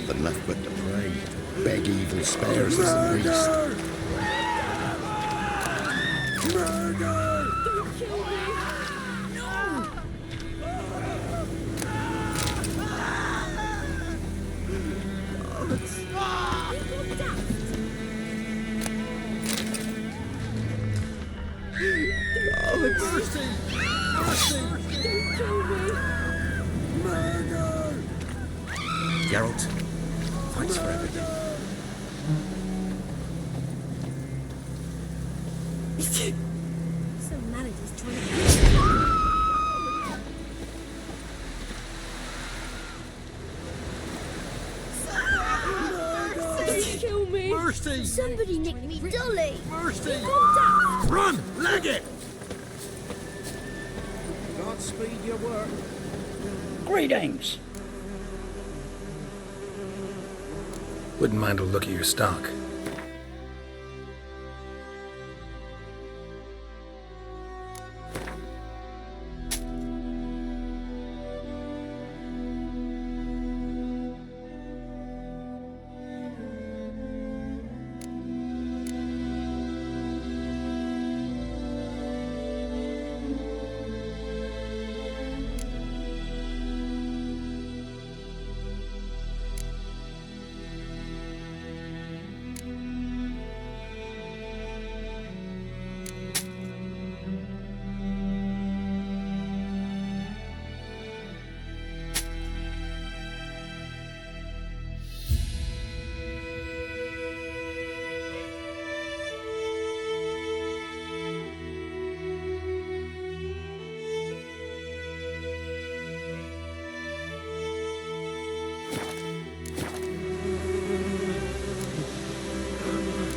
nothing left but to pray. Beg evil spares us at least. Murder! Don't kill me! No! Mercy! Mercy! Don't kill me! Murder! Geralt, thanks for everything. So mad at his trying to... Don't kill me! Mercy! Somebody nicked me dolly! Mercy! Contact! Run! Leg it! Godspeed your work. Greetings. Wouldn't mind a look at your stock.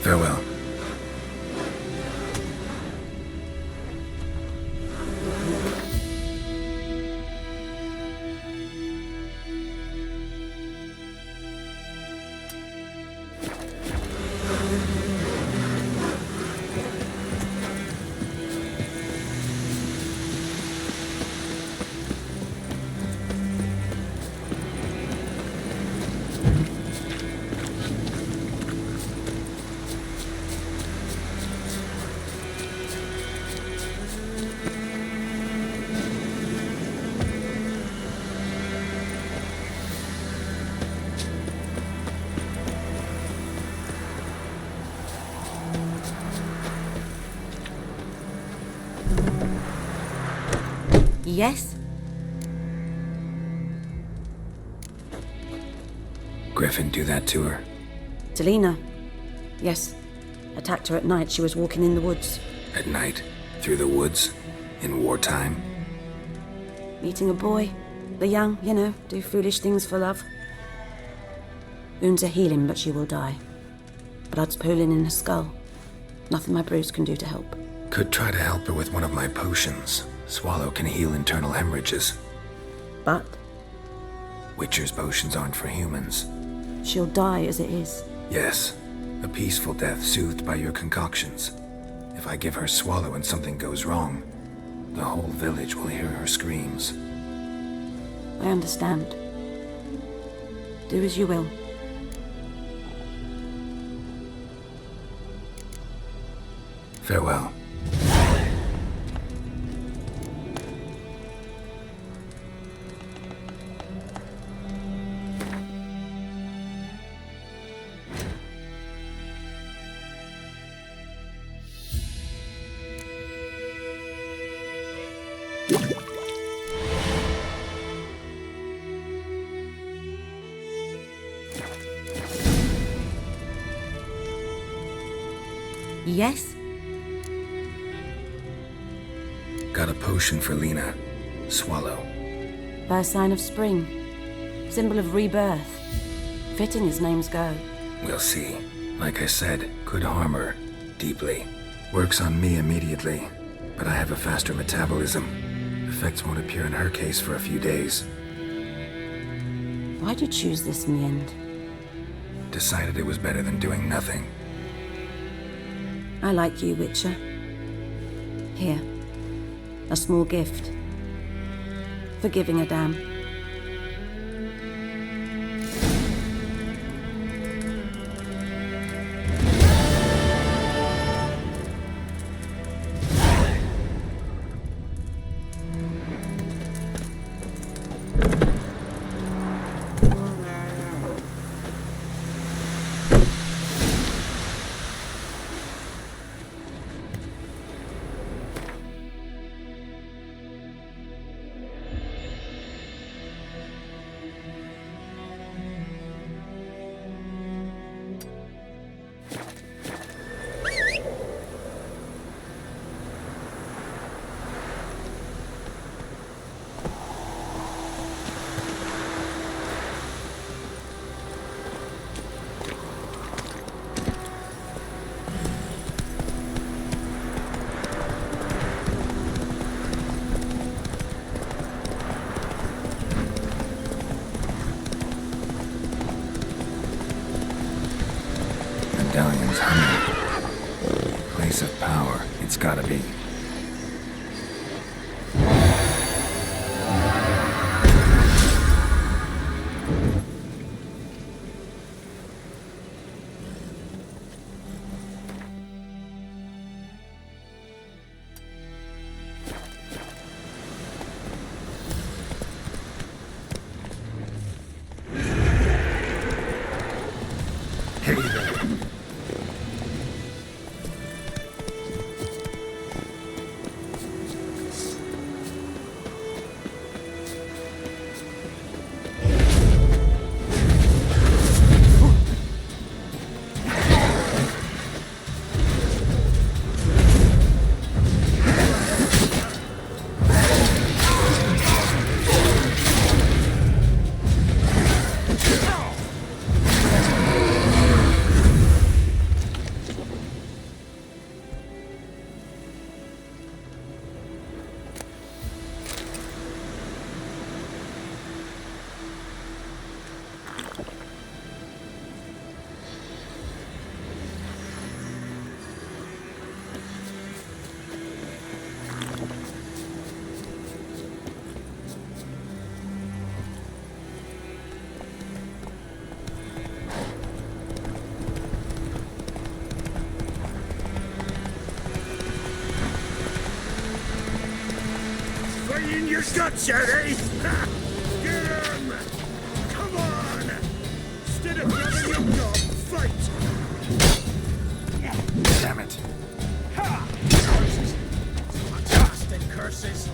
Farewell. Yes? Griffin do that to her? Delina? Yes. Attacked her at night. She was walking in the woods. At night? Through the woods? In wartime? Meeting a boy. The young, you know, do foolish things for love. Wounds are healing, but she will die. Blood's pooling in her skull. Nothing my brews can do to help. Could try to help her with one of my potions. Swallow can heal internal hemorrhages. But? Witcher's potions aren't for humans. She'll die as it is. Yes. A peaceful death soothed by your concoctions. If I give her Swallow and something goes wrong, the whole village will hear her screams. I understand. Do as you will. Farewell. Yes? Got a potion for Lena. Swallow. First sign of spring. Symbol of rebirth. Fitting as names go. We'll see. Like I said, could harm her. Deeply. Works on me immediately, but I have a faster metabolism. Effects won't appear in her case for a few days. Why'd you choose this in the end? Decided it was better than doing nothing. I like you, Witcher. Here. A small gift. For giving a damn. medallion's humming. Place of power, it's gotta be. In your guts, Eddie! Get him! Come on! Instead of grabbing your dog, fight! Damn it. Ha! Curses! Bastard curses!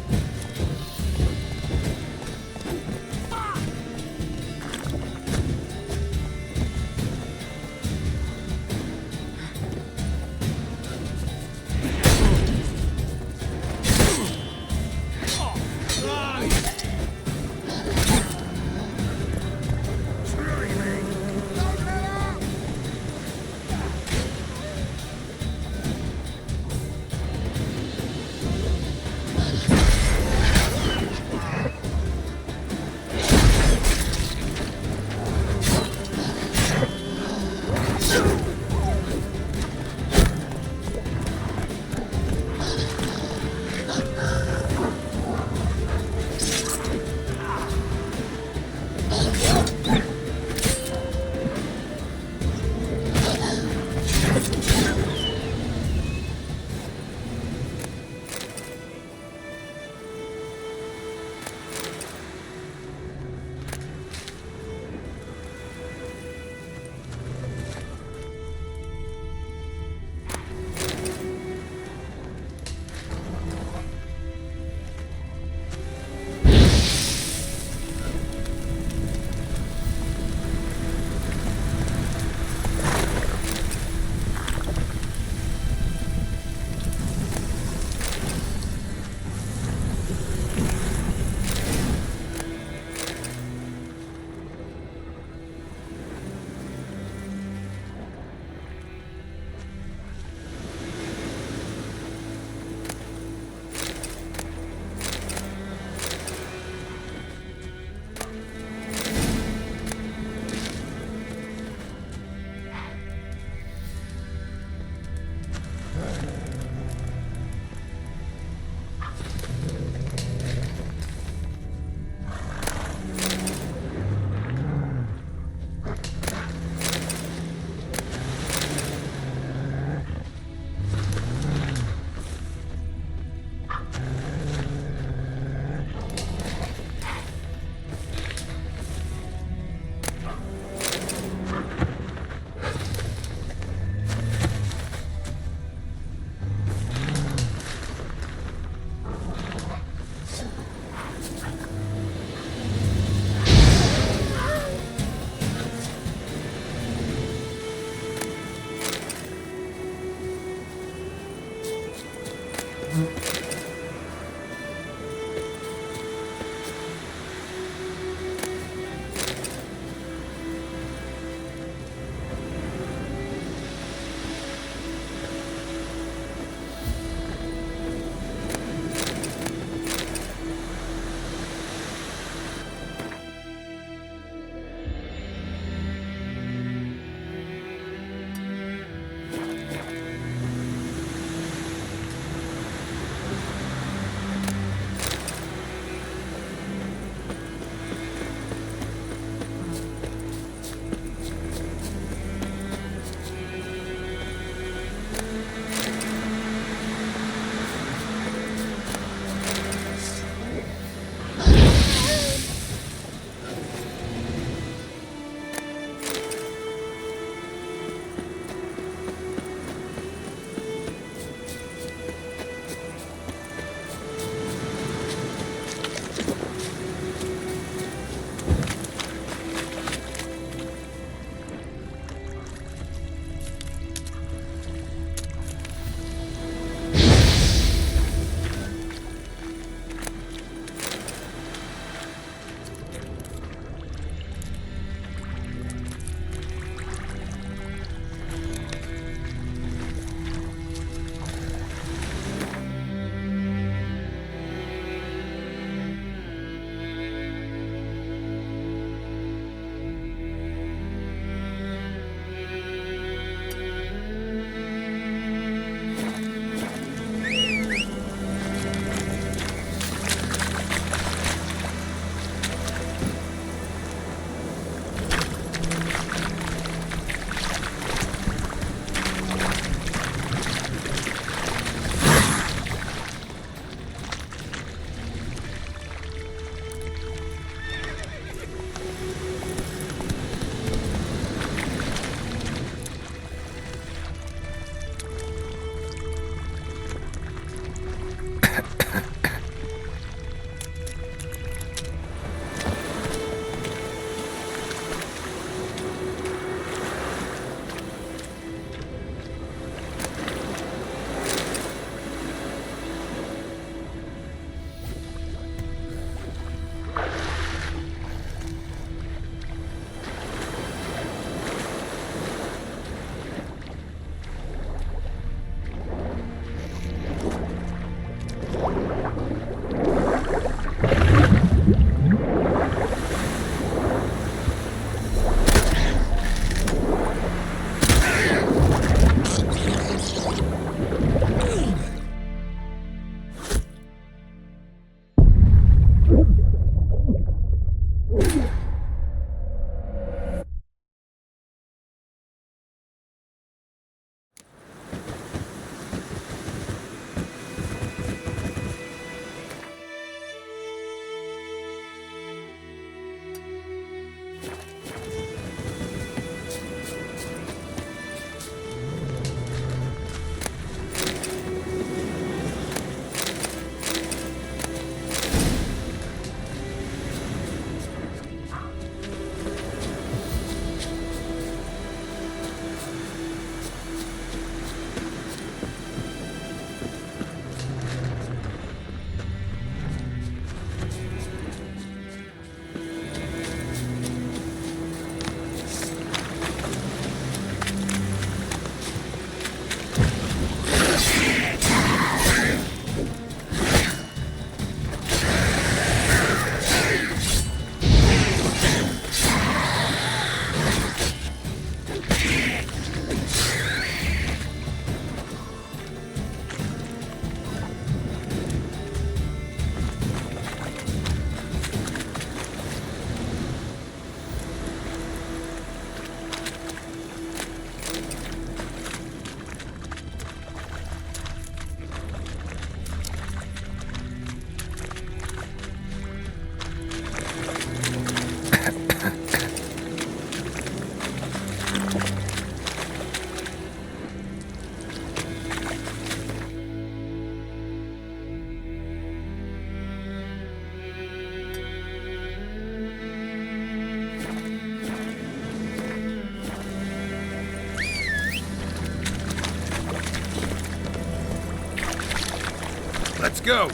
go.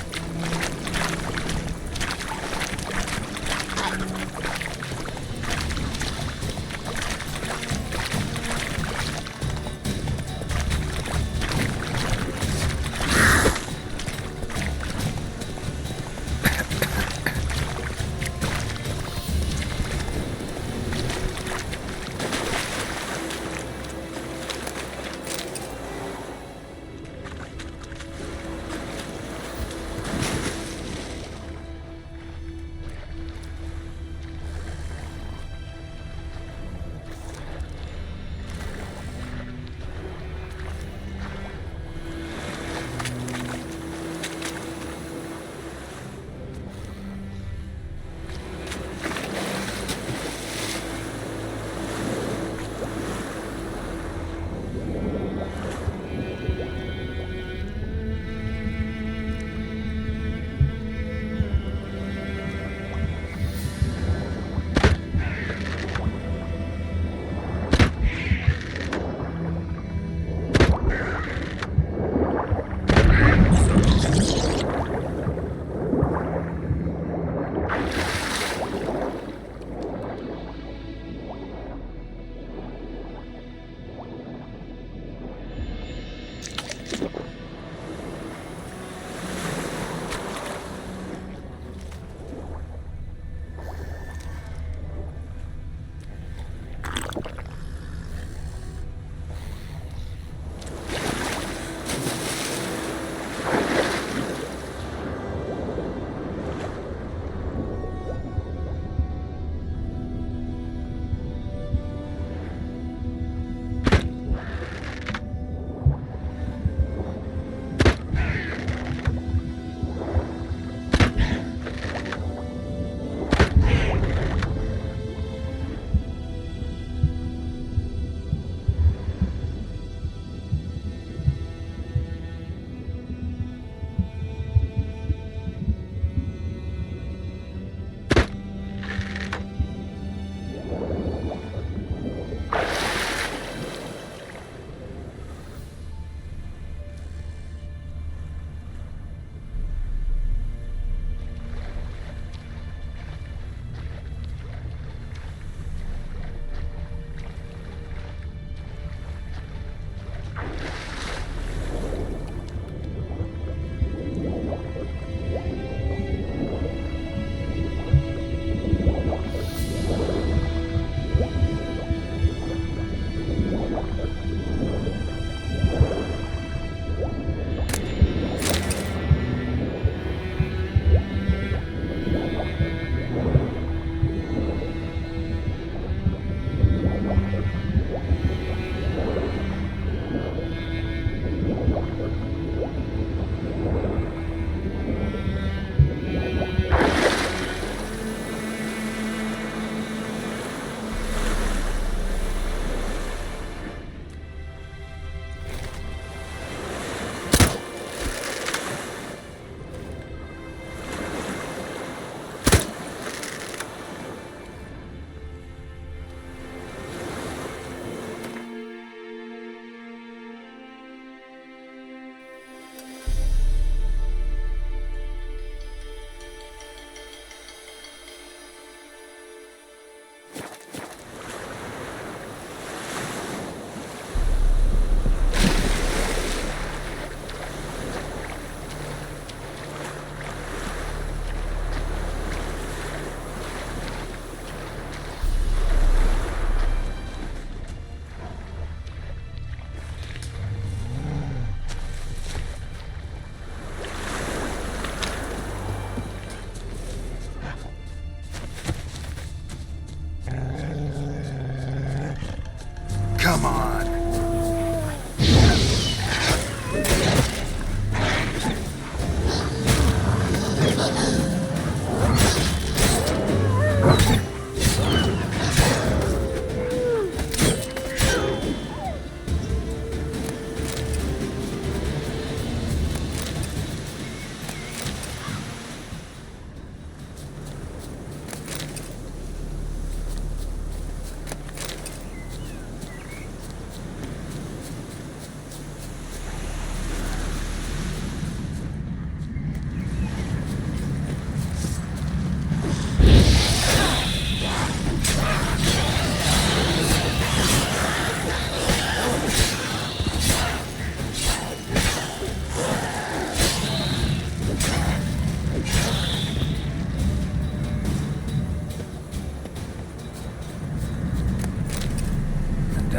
Come on.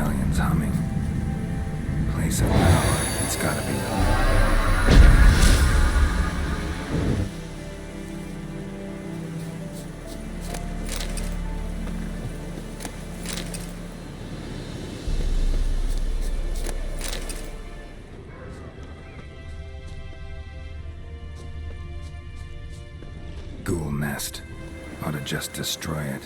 medallion's humming. Place of power. It's gotta be. Ghoul nest. Ought to just destroy it.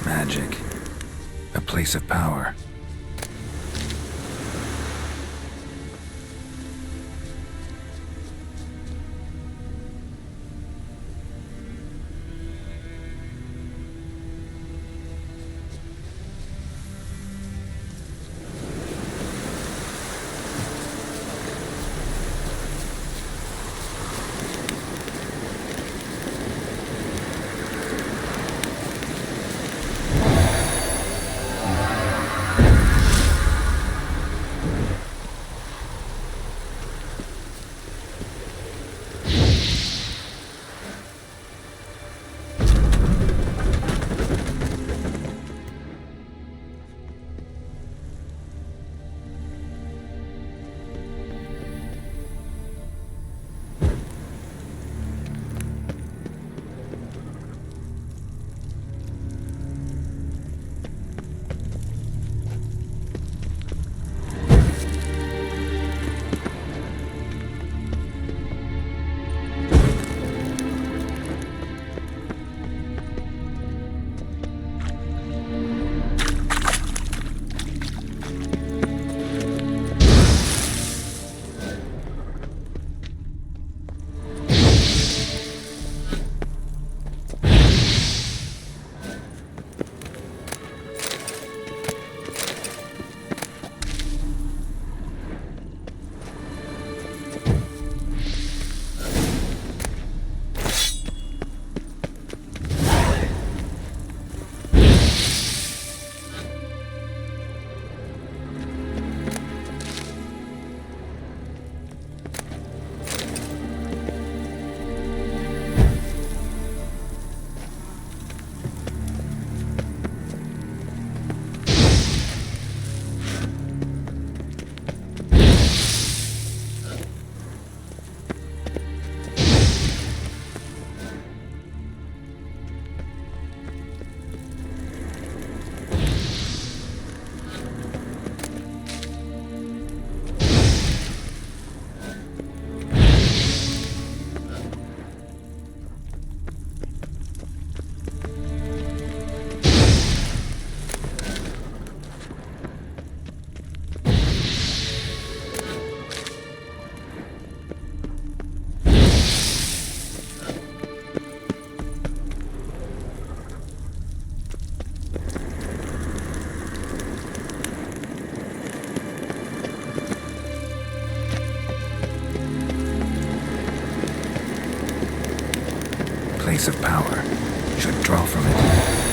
Magic. A place of power. place of power. Should draw from it.